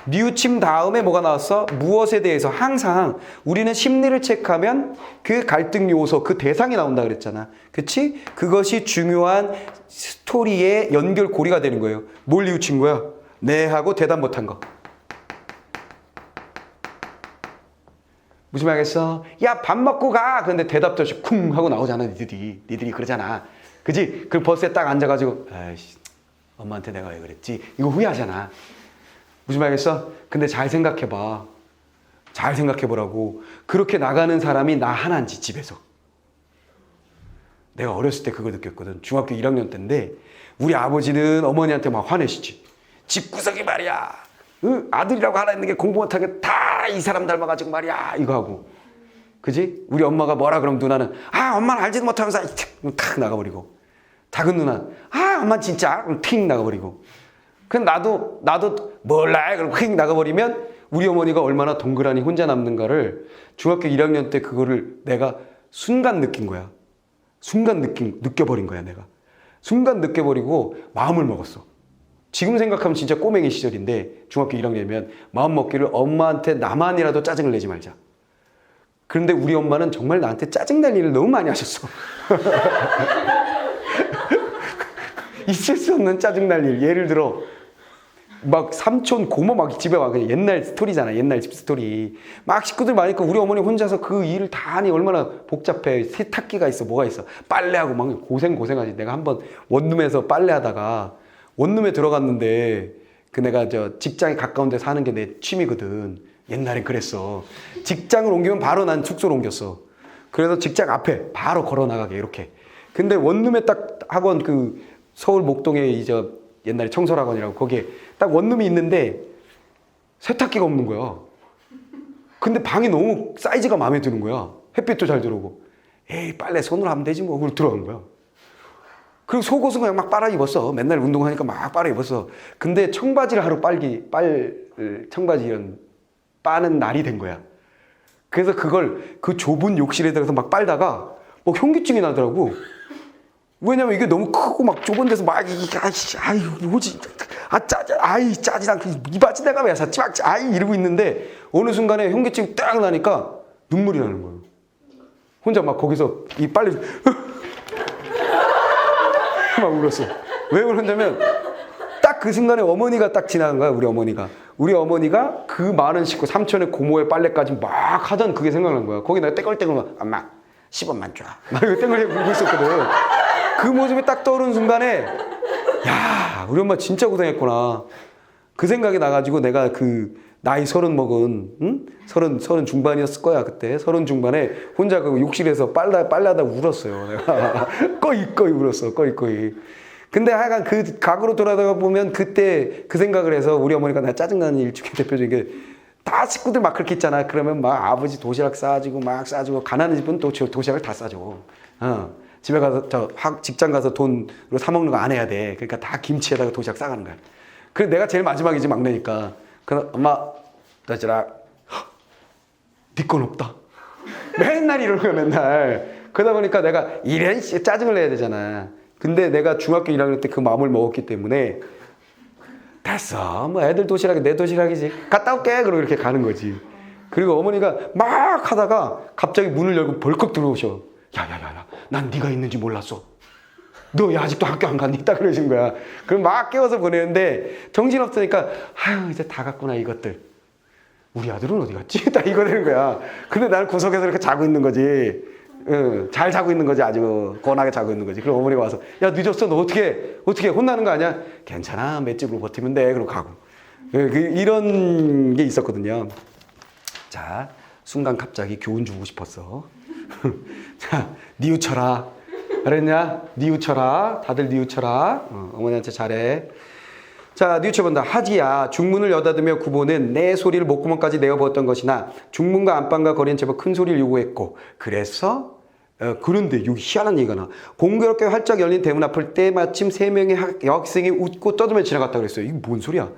뉘우침 다음에 뭐가 나왔어? 무엇에 대해서 항상 우리는 심리를 체크하면 그 갈등 요소, 그 대상이 나온다 그랬잖아. 그치? 그것이 중요한 스토리의 연결고리가 되는 거예요. 뭘 뉘우친 거야? 네 하고 대답 못한 거. 무슨 말 하겠어? 야, 밥 먹고 가! 근데 대답도 없이 쿵 하고 나오잖아, 니들이 그러잖아. 그지? 그 버스에 딱 앉아가지고, 아이씨, 엄마한테 내가 왜 그랬지? 이거 후회하잖아. 무슨 말 하겠어? 근데 잘 생각해봐. 잘 생각해보라고. 그렇게 나가는 사람이 나 하나인지, 집에서. 내가 어렸을 때 그걸 느꼈거든. 중학교 1학년 때인데, 우리 아버지는 어머니한테 막 화내시지. 집구석이 말이야. 아들이라고 하나 있는 게 공부 못하게 다 이 사람 닮아가지고 말이야 이거 하고 그지? 우리 엄마가 뭐라 그러면 누나는 아 엄마는 알지도 못하면서 탁 나가버리고 작은 누나는 아 엄마 진짜 ทิ้ 나가버리고 그럼 나도 몰라 그러고 휙 나가버리면 우리 어머니가 얼마나 동그라니 혼자 남는가를 중학교 1학년 때 그거를 내가 순간 느낀 거야. 순간 느껴버린 거야 내가. 순간 느껴버리고 마음을 먹었어. 지금 생각하면 진짜 꼬맹이 시절인데 중학교 1학년이면 마음 먹기를 엄마한테 나만이라도 짜증을 내지 말자. 그런데 우리 엄마는 정말 나한테 짜증날 일을 너무 많이 하셨어. 있을 수 없는 짜증날 일. 예를 들어 막 삼촌 고모 막 집에 와. 옛날 스토리잖아. 옛날 집 스토리. 막 식구들 많으니까 우리 어머니 혼자서 그 일을 다 하니 얼마나 복잡해. 세탁기가 있어 뭐가 있어. 빨래하고 막 고생하지. 내가 한번 원룸에서 빨래하다가 원룸에 들어갔는데 그 내가 저 직장에 가까운 데 사는 게 내 취미거든. 옛날엔 그랬어. 직장을 옮기면 바로 난 숙소로 옮겼어. 그래서 직장 앞에 바로 걸어 나가게 이렇게. 근데 원룸에 딱 학원 그 서울 목동에 이제 옛날에 청설학원이라고 거기에 딱 원룸이 있는데 세탁기가 없는 거야. 근데 방이 너무 사이즈가 마음에 드는 거야. 햇빛도 잘 들어오고. 에이 빨래 손으로 하면 되지 뭐. 그러고 들어간 거야. 그리고 속옷은 그냥 막 빨아 입었어. 맨날 운동하니까 막 빨아 입었어. 근데 청바지를 하루 청바지 이런 빠는 날이 된 거야. 그래서 그걸 그 좁은 욕실에 들어가서 막 빨다가 뭐 현기증이 나더라고. 왜냐면 이게 너무 크고 막 좁은 데서 막 아이 뭐지 짜증나 이 바지 내가 왜 샀지 막 이러고 있는데 어느 순간에 현기증이 딱 나니까 눈물이 나는 거예요. 혼자 막 거기서 이 빨래 막 울었어. 왜 울었냐면 딱 그 순간에 어머니가 딱 지나간 거야. 우리 어머니가 그 많은 식구 삼촌의 고모의 빨래까지 막 하던 그게 생각난 거야. 거기 내가 떼걸떼걸 막 엄마 10원만 줘. 막 이거 떼걸떼걸 울고 있었거든. 그 모습이 딱 떠오르는 순간에 야 우리 엄마 진짜 고생했구나. 그 생각이 나가지고 내가 그 나이 30 먹은 서른 중반이었을 거야 그때. 30 중반에 혼자 그 욕실에서 빨래하다 울었어요. 내가 꺼이 울었어. 꺼이. 근데 하여간 그 과거로 돌아다가 보면 그때 그 생각을 해서 우리 어머니가 나 짜증나는 일 중에 대표적인 게 다 식구들 막 그렇게 있잖아. 그러면 막 아버지 도시락 싸주고 막 싸주고 가난한 집은 또 도시락을 다 싸줘. 집에 가서 직장 가서 돈으로 사 먹는 거 안 해야 돼. 그러니까 다 김치에다가 도시락 싸가는 거야. 그래서 내가 제일 마지막이지 막내니까. 그래서 엄마 도시락 네 건 없다. 맨날 이러는 거야 맨날. 그러다 보니까 내가 이런 짜증을 내야 되잖아. 근데 내가 중학교 1학년 때 그 마음을 먹었기 때문에 됐어. 뭐 애들 도시락이 내 도시락이지. 갔다 올게. 그러고 이렇게 가는 거지. 그리고 어머니가 막 하다가 갑자기 문을 열고 벌컥 들어오셔. 야야야야. 난 네가 있는지 몰랐어. 너 야, 아직도 학교 안 갔니? 딱 그러신 거야. 그럼 막 깨워서 보내는데 정신없으니까 아유 이제 다 갔구나 이것들. 우리 아들은 어디 갔지? 딱 이거 되는 거야. 근데 나는 구석에서 이렇게 자고 있는 거지. 응, 잘 자고 있는 거지. 아주 권하게 자고 있는 거지. 그럼 어머니가 와서 야 늦었어. 너 어떻게 혼나는 거 아니야? 괜찮아. 맷집으로 버티면 돼. 그러고 가고. 이런 게 있었거든요. 자, 순간 갑자기 교훈 주고 싶었어. 자, 뉘우쳐라. 그랬냐? 뉘우쳐라. 다들 뉘우쳐라. 어머니한테 잘해. 자, 뉘우쳐본다. 하지야 중문을 여닫으며 구보는 내 소리를 목구멍까지 내어보았던 것이나 중문과 안방과 거리는 제법 큰 소리를 요구했고 그래서 그런데 여기 희한한 얘기가 나. 공교롭게 활짝 열린 대문 앞을 때마침 3명의 여학생이 웃고 떠들며 지나갔다고 그랬어요. 이게 뭔 소리야?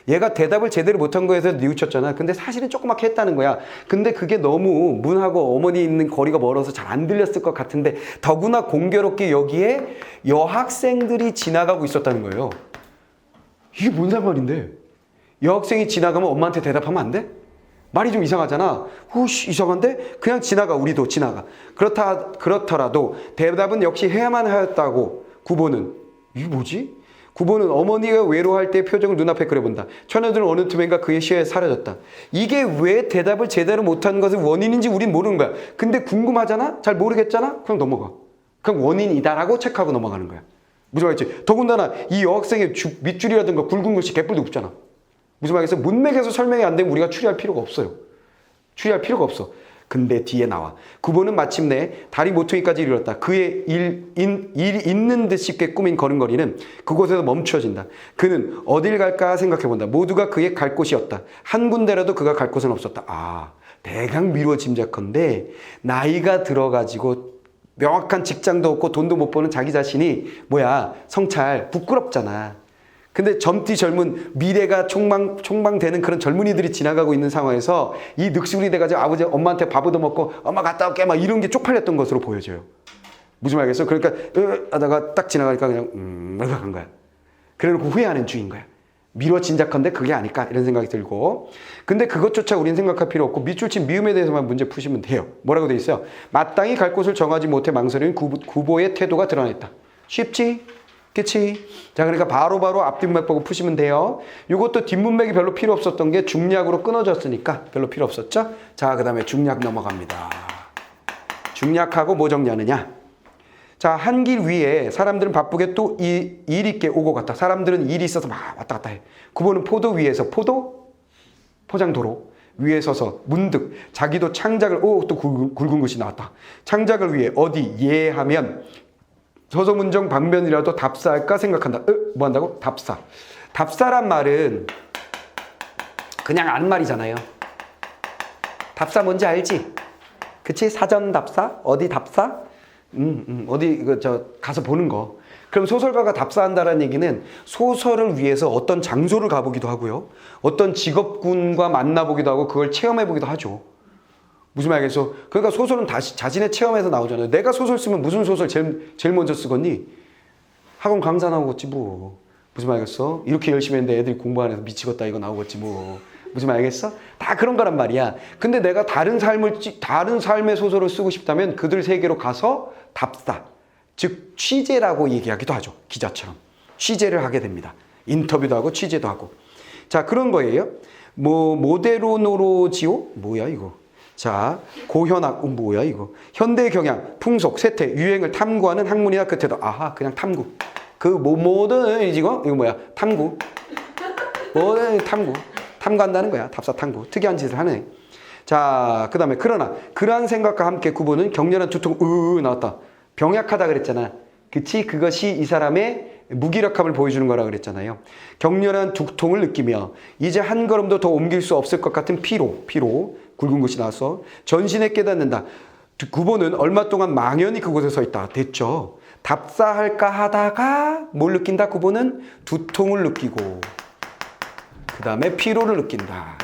얘가 대답을 제대로 못한 거에서 뉘우쳤잖아. 근데 사실은 조그맣게 했다는 거야. 근데 그게 너무 문하고 어머니 있는 거리가 멀어서 잘 안 들렸을 것 같은데 더구나 공교롭게 여기에 여학생들이 지나가고 있었다는 거예요. 이게 뭔 상관인데? 여학생이 지나가면 엄마한테 대답하면 안 돼? 말이 좀 이상하잖아. 후씨 이상한데? 그냥 지나가. 우리도 지나가. 그렇더라도 대답은 역시 해야만 하였다고 구보는. 이게 뭐지? 구보는 어머니가 외로워할 때 표정을 눈앞에 그려본다. 처녀들은 어느 틈엔가 그의 시야에 사라졌다. 이게 왜 대답을 제대로 못한 것의 원인인지 우린 모르는 거야. 근데 궁금하잖아? 잘 모르겠잖아? 그럼 넘어가. 그냥 원인이다라고 체크하고 넘어가는 거야. 무슨 말이지? 더군다나 이 여학생의 밑줄이라든가 굵은 글씨 개뿔도 없잖아. 무슨 말이겠어? 문맥에서 설명이 안 되면 우리가 추리할 필요가 없어요. 추리할 필요가 없어. 근데 뒤에 나와. 구보는 마침내 다리 모퉁이까지 이르렀다. 그의 일이 있는 듯 싶게 꾸민 걸음걸이는 그곳에서 멈춰진다. 그는 어딜 갈까 생각해본다. 모두가 그의 갈 곳이었다. 한 군데라도 그가 갈 곳은 없었다. 아, 대강 미루어 짐작컨대 나이가 들어가지고 명확한 직장도 없고 돈도 못 버는 자기 자신이 성찰 부끄럽잖아. 근데 젊디 젊은 미래가 촉망되는 그런 젊은이들이 지나가고 있는 상황에서 이 늑술이 돼가지고 아버지 엄마한테 밥 얻어먹고 엄마 갔다 올게 막 이런 게 쪽팔렸던 것으로 보여져요. 무슨 말이겠어? 그러니까 하다가 딱 지나가니까 그냥 간 거야. 그래놓고 후회하는 주인 거야. 미뤄 짐작컨대 그게 아닐까 이런 생각이 들고. 근데 그것조차 우리는 생각할 필요 없고 밑줄 친 미움에 대해서만 문제 푸시면 돼요. 뭐라고 돼 있어요? 마땅히 갈 곳을 정하지 못해 망설이는 구보의 태도가 드러냈다. 쉽지? 그치? 자, 그러니까 바로바로 앞뒷문맥 보고 푸시면 돼요. 이것도 뒷문맥이 별로 필요 없었던 게 중략으로 끊어졌으니까 별로 필요 없었죠? 자, 그 다음에 중략 넘어갑니다. 중략하고 뭐 정리하느냐? 자, 한 길 위에 사람들은 바쁘게 또 일 있게 오고 갔다. 사람들은 일이 있어서 막 왔다 갔다 해. 구보는 포도 위에서 포장도로 위에 서서 문득 자기도 창작을 또 굵은 것이 나왔다. 창작을 위해 어디 예하면 서소문정 방면이라도 답사할까 생각한다. 뭐 한다고? 답사. 답사란 말은 그냥 아는 말이잖아요. 답사 뭔지 알지? 그치? 사전 답사? 어디 답사? 어디 가서 보는 거. 그럼 소설가가 답사한다는 얘기는 소설을 위해서 어떤 장소를 가보기도 하고요. 어떤 직업군과 만나보기도 하고 그걸 체험해보기도 하죠. 무슨 말이겠어? 그러니까 소설은 다시 자신의 체험에서 나오잖아요. 내가 소설 쓰면 무슨 소설 제일 먼저 쓰겠니? 학원 강사 나오겠지 뭐. 무슨 말이겠어? 이렇게 열심히 했는데 애들이 공부 안 해서 미치겠다 이거 나오겠지 뭐. 무슨 말이겠어? 다 그런 거란 말이야. 근데 내가 다른 삶의 소설을 쓰고 싶다면 그들 세계로 가서 답사, 즉 취재라고 얘기하기도 하죠. 기자처럼. 취재를 하게 됩니다. 인터뷰도 하고 취재도 하고. 자, 그런 거예요. 뭐 모데로노로지오? 뭐야 이거? 자, 고현학, 뭐야 이거? 현대 경향, 풍속, 세태, 유행을 탐구하는 학문이나 그 태도. 아하, 그냥 탐구. 뭐든 이거 뭐야? 탐구. 뭐든 탐구. 탐구한다는 거야. 답사 탐구. 특이한 짓을 하네. 자, 그 다음에 그러나 그러한 생각과 함께 구보는 격렬한 두통 나왔다. 병약하다 그랬잖아. 그치? 그것이 이 사람의 무기력함을 보여주는 거라 그랬잖아요. 격렬한 두통을 느끼며 이제 한 걸음도 더 옮길 수 없을 것 같은 피로 굵은 것이 나왔어. 전신에 깨닫는다. 구보는 얼마 동안 망연히 그곳에 서 있다. 됐죠? 답사할까 하다가 뭘 느낀다? 구보는 두통을 느끼고 그 다음에 피로를 느낀다.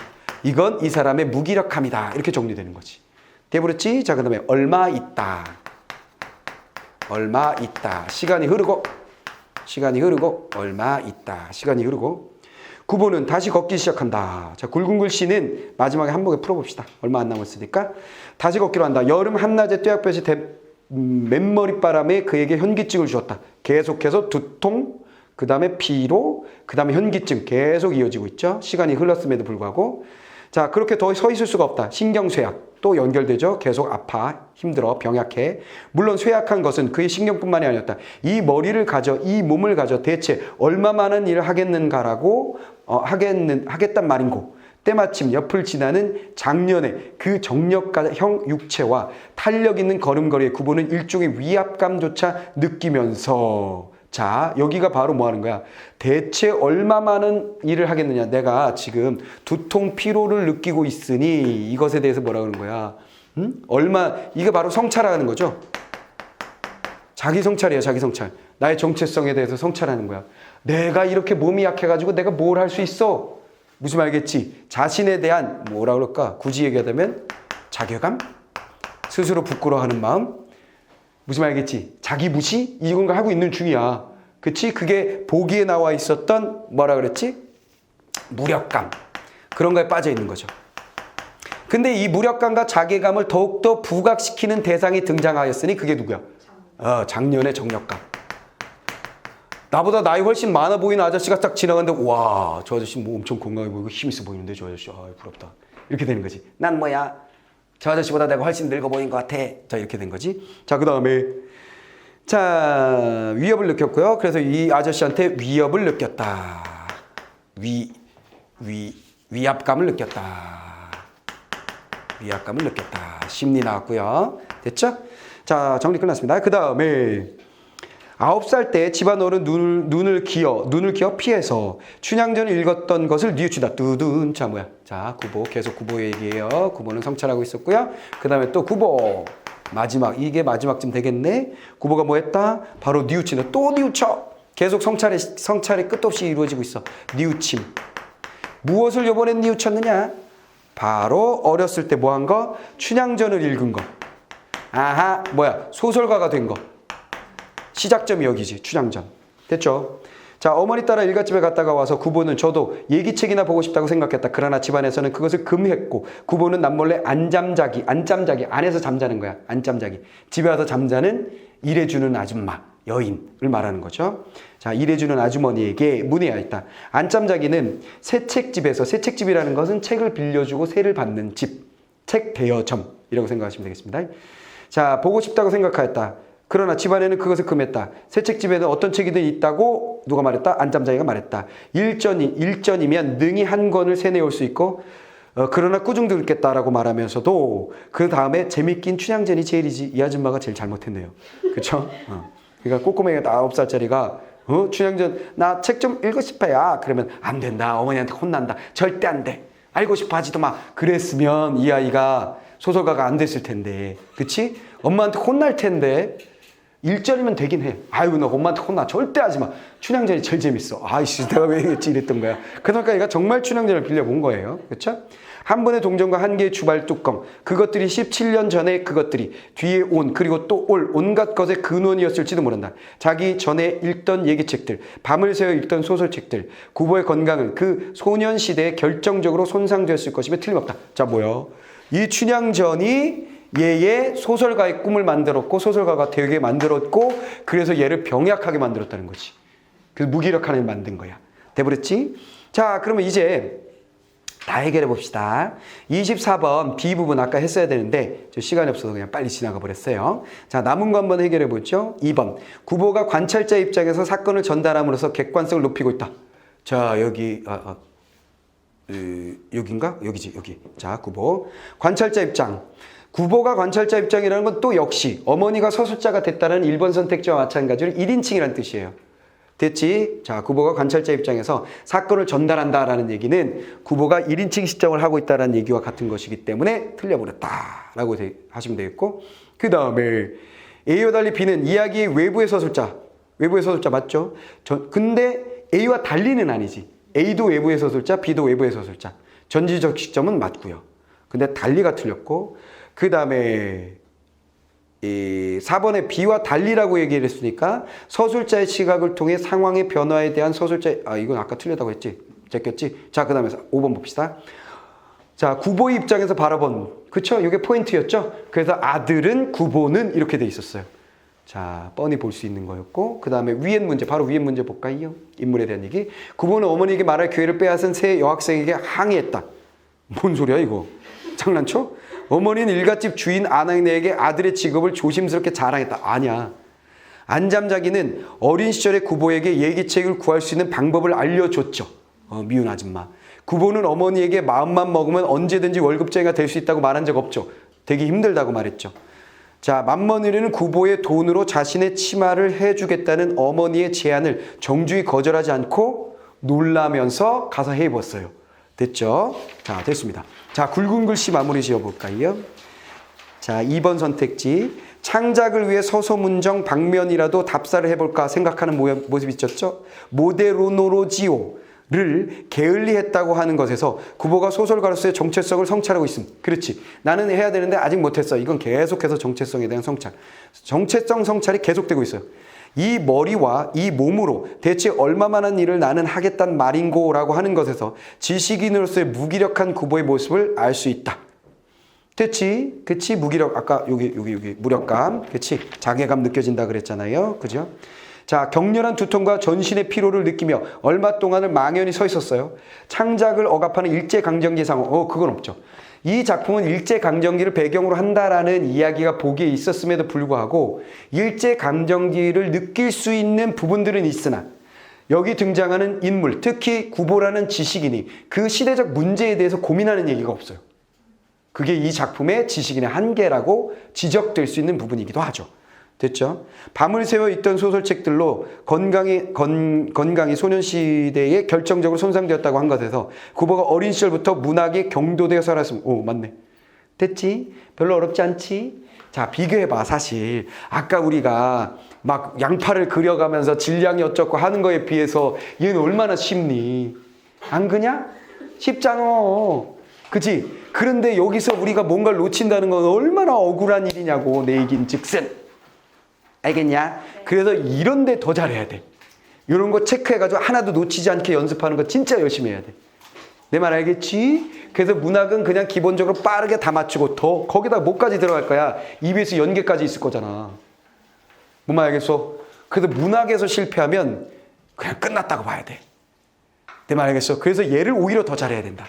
이건 이 사람의 무기력함이다. 이렇게 정리되는 거지. 돼버렸지? 자, 그 다음에 얼마 있다. 시간이 흐르고 얼마 있다. 시간이 흐르고 구보는 다시 걷기 시작한다. 자, 굵은 글씨는 마지막에 한복에 풀어봅시다. 얼마 안 남았으니까. 다시 걷기로 한다. 여름 한낮에 뙤약볕이 맨머리바람에 그에게 현기증을 주었다. 계속해서 두통, 그 다음에 피로, 그 다음에 현기증 계속 이어지고 있죠. 시간이 흘렀음에도 불구하고. 자, 그렇게 더 서 있을 수가 없다. 신경쇠약 또 연결되죠. 계속 아파, 힘들어, 병약해. 물론 쇠약한 것은 그의 신경뿐만이 아니었다. 이 머리를 가져, 이 몸을 가져 대체 얼마 많은 일을 하겠는가라고 하겠단 말인고. 때마침 옆을 지나는 작년에 그 정력가형 육체와 탄력 있는 걸음걸이의 구보는 일종의 위압감조차 느끼면서, 자, 여기가 바로 뭐 하는 거야? 대체 얼마 많은 일을 하겠느냐? 내가 지금 두통, 피로를 느끼고 있으니 이것에 대해서 뭐라 그러는 거야? 이게 바로 성찰하는 거죠. 자기 성찰이에요, 자기 성찰. 나의 정체성에 대해서 성찰하는 거야. 내가 이렇게 몸이 약해가지고 내가 뭘 할 수 있어? 무슨 말겠지? 자신에 대한 뭐라 그럴까? 굳이 얘기하자면 자괴감? 스스로 부끄러워하는 마음? 무슨 말겠지? 자기 무시? 이런 거 하고 있는 중이야. 그치? 그게 보기에 나와 있었던 뭐라 그랬지? 무력감. 그런 거에 빠져 있는 거죠. 근데 이 무력감과 자괴감을 더욱더 부각시키는 대상이 등장하였으니 그게 누구야? 작년의 정력감. 나보다 나이 훨씬 많아 보이는 아저씨가 딱 지나가는데, 와, 저 아저씨 뭐 엄청 건강해 보이고 힘 있어 보이는데 저 아저씨, 부럽다. 이렇게 되는 거지. 난 뭐야? 저 아저씨보다 내가 훨씬 늙어 보인 것 같아. 자, 이렇게 된 거지. 자, 그 다음에 자, 위협을 느꼈고요. 그래서 이 아저씨한테 위협을 느꼈다. 위압감을 느꼈다. 위압감을 느꼈다. 심리 나왔고요. 됐죠? 자, 정리 끝났습니다. 그 다음에 9살 때 집안 어른 눈을 기어 피해서 춘향전을 읽었던 것을 뉘우치다. 두둔. 자, 뭐야? 자, 구보. 계속 구보 얘기해요. 구보는 성찰하고 있었고요. 그 다음에 또 구보. 마지막. 이게 마지막쯤 되겠네. 구보가 뭐 했다? 바로 뉘우치다. 또 뉘우쳐. 계속 성찰이 끝없이 이루어지고 있어. 뉘우침. 무엇을 이번엔 뉘우쳤느냐? 바로 어렸을 때 뭐 한 거? 춘향전을 읽은 거. 아하, 뭐야? 소설가가 된 거. 시작점이 여기지. 춘향전. 됐죠? 자, 어머니 따라 일갓집에 갔다가 와서 구보는 저도 얘기책이나 보고 싶다고 생각했다. 그러나 집안에서는 그것을 금했고 구보는 남몰래 안잠자기 안에서 잠자는 거야. 안잠자기. 집에 와서 잠자는 일해주는 아줌마, 여인을 말하는 거죠. 자, 일해주는 아주머니에게 문의가 있다. 안잠자기는 새책집이라는 것은 책을 빌려주고 세를 받는 집, 책 대여점이라고 생각하시면 되겠습니다. 자, 보고 싶다고 생각하였다. 그러나 집안에는 그것을 금했다. 새 책집에는 어떤 책이든 있다고 누가 말했다? 안잠자기가 말했다. 일전이면 능히 한 권을 세내올 수 있고 그러나 꾸중 들겠다라고 말하면서도 그 다음에 재밌긴 춘향전이 제일이지. 이 아줌마가 제일 잘못했네요. 그렇죠? 그러니까 꼬꼬맹이가 9살짜리가 춘향전 나 책 좀 읽고 싶어요. 그러면 안 된다. 어머니한테 혼난다. 절대 안 돼. 알고 싶어 하지도 마. 그랬으면 이 아이가 소설가가 안 됐을 텐데. 그치? 엄마한테 혼날 텐데. 1절이면 되긴 해. 아이고, 너 엄마한테 혼나. 절대 하지 마. 춘향전이 제일 재밌어. 아이씨, 내가 왜 이랬지? 이랬던 거야. 그러니까 얘가 정말 춘향전을 빌려본 거예요. 그렇죠? 한 번의 동전과 한 개의 주발 뚜껑. 그것들이 17년 전에 그것들이 뒤에 온 그리고 또 올 온갖 것의 근원이었을지도 모른다. 자기 전에 읽던 얘기책들, 밤을 새워 읽던 소설책들, 구보의 건강은 그 소년 시대에 결정적으로 손상되었을 것임에 틀림없다. 자, 뭐요? 이 춘향전이 얘의 소설가의 꿈을 만들었고 소설가가 되게 만들었고 그래서 얘를 병약하게 만들었다는 거지. 그래서 무기력하게 만든 거야. 돼버렸지? 자, 그러면 이제 다 해결해 봅시다. 24번 B 부분 아까 했어야 되는데 저 시간이 없어서 그냥 빨리 지나가 버렸어요. 자, 남은 거 한번 해결해 보죠. 2번 구보가 관찰자 입장에서 사건을 전달함으로써 객관성을 높이고 있다. 자, 여기 여긴가? 여기지, 여기. 자, 구보. 관찰자 입장. 구보가 관찰자 입장이라는 건 또 역시 어머니가 서술자가 됐다는 1번 선택지와 마찬가지로 1인칭이라는 뜻이에요. 됐지? 자, 구보가 관찰자 입장에서 사건을 전달한다라는 얘기는 구보가 1인칭 시점을 하고 있다는 얘기와 같은 것이기 때문에 틀려버렸다라고 하시면 되겠고, 그 다음에 A와 달리 B는 이야기의 외부의 서술자 맞죠? 근데 A와 달리는 아니지. A도 외부의 서술자, B도 외부의 서술자. 전지적 시점은 맞고요. 근데 달리가 틀렸고, 그 다음에 4번에 B와 달리라고 얘기를 했으니까 서술자의 시각을 통해 상황의 변화에 대한 이건 아까 틀렸다고 했지? 제꼈지? 자, 그 다음에 5번 봅시다. 자, 구보의 입장에서 바라본, 그쵸? 이게 포인트였죠? 그래서 아들은 구보는 이렇게 돼 있었어요. 자, 뻔히 볼 수 있는 거였고, 그 다음에 위의 문제, 바로 위의 문제 볼까요? 인물에 대한 얘기. 구보는 어머니에게 말할 기회를 빼앗은 새 여학생에게 항의했다. 뭔 소리야 이거? 장난쳐? 어머니는 일갓집 주인 아낙네에게 아들의 직업을 조심스럽게 자랑했다. 아니야. 안잠자기는 어린 시절에 구보에게 예기책을 구할 수 있는 방법을 알려줬죠. 미운 아줌마. 구보는 어머니에게 마음만 먹으면 언제든지 월급쟁이가 될 수 있다고 말한 적 없죠. 되게 힘들다고 말했죠. 자, 맏며느리는 구보의 돈으로 자신의 치마를 해주겠다는 어머니의 제안을 정중히 거절하지 않고 놀라면서 가서 해 입었어요. 됐죠? 자, 됐습니다. 자, 굵은 글씨 마무리 지어볼까요? 자, 2번 선택지. 창작을 위해 서소문정 방면이라도 답사를 해볼까 생각하는 모습이 있었죠? 모데로노로지오를 게을리했다고 하는 것에서 구보가 소설가로서의 정체성을 성찰하고 있습니다. 그렇지. 나는 해야 되는데 아직 못했어. 이건 계속해서 정체성에 대한 성찰. 정체성 성찰이 계속되고 있어요. 이 머리와 이 몸으로 대체 얼마만한 일을 나는 하겠단 말인고라고 하는 것에서 지식인으로서의 무기력한 구보의 모습을 알 수 있다. 됐지? 그치? 무기력, 아까 여기 무력감, 그치? 자괴감 느껴진다 그랬잖아요. 그죠? 자, 격렬한 두통과 전신의 피로를 느끼며 얼마 동안을 망연히 서 있었어요. 창작을 억압하는 일제강점기 상황, 그건 없죠. 이 작품은 일제강점기를 배경으로 한다라는 이야기가 보기에 있었음에도 불구하고 일제강점기를 느낄 수 있는 부분들은 있으나 여기 등장하는 인물, 특히 구보라는 지식인이 그 시대적 문제에 대해서 고민하는 얘기가 없어요. 그게 이 작품의 지식인의 한계라고 지적될 수 있는 부분이기도 하죠. 됐죠? 밤을 새워 읽던 소설책들로 건강이 소년시대에 결정적으로 손상되었다고 한 것에서 구보가 어린 시절부터 문학에 경도되어 살았으면, 오, 맞네. 됐지? 별로 어렵지 않지? 자, 비교해봐. 사실 아까 우리가 막 양파를 그려가면서 질량이 어쩌고 하는 거에 비해서 얘는 얼마나 쉽니? 안 그냐? 쉽잖아. 그치? 그런데 여기서 우리가 뭔가를 놓친다는 건 얼마나 억울한 일이냐고, 내 얘기인 즉슨. 알겠냐? 그래서 이런 데 더 잘해야 돼. 이런 거 체크해가지고 하나도 놓치지 않게 연습하는 거 진짜 열심히 해야 돼. 내 말 알겠지? 그래서 문학은 그냥 기본적으로 빠르게 다 맞추고 더 거기다 뭐까지 들어갈 거야? EBS 연계까지 있을 거잖아. 뭔 말 알겠어? 그래서 문학에서 실패하면 그냥 끝났다고 봐야 돼. 내 말 알겠어? 그래서 얘를 오히려 더 잘해야 된다.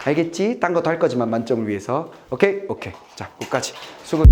알겠지? 딴 것도 할 거지만 만점을 위해서. 오케이? 오케이. 자, 끝까지. 수고.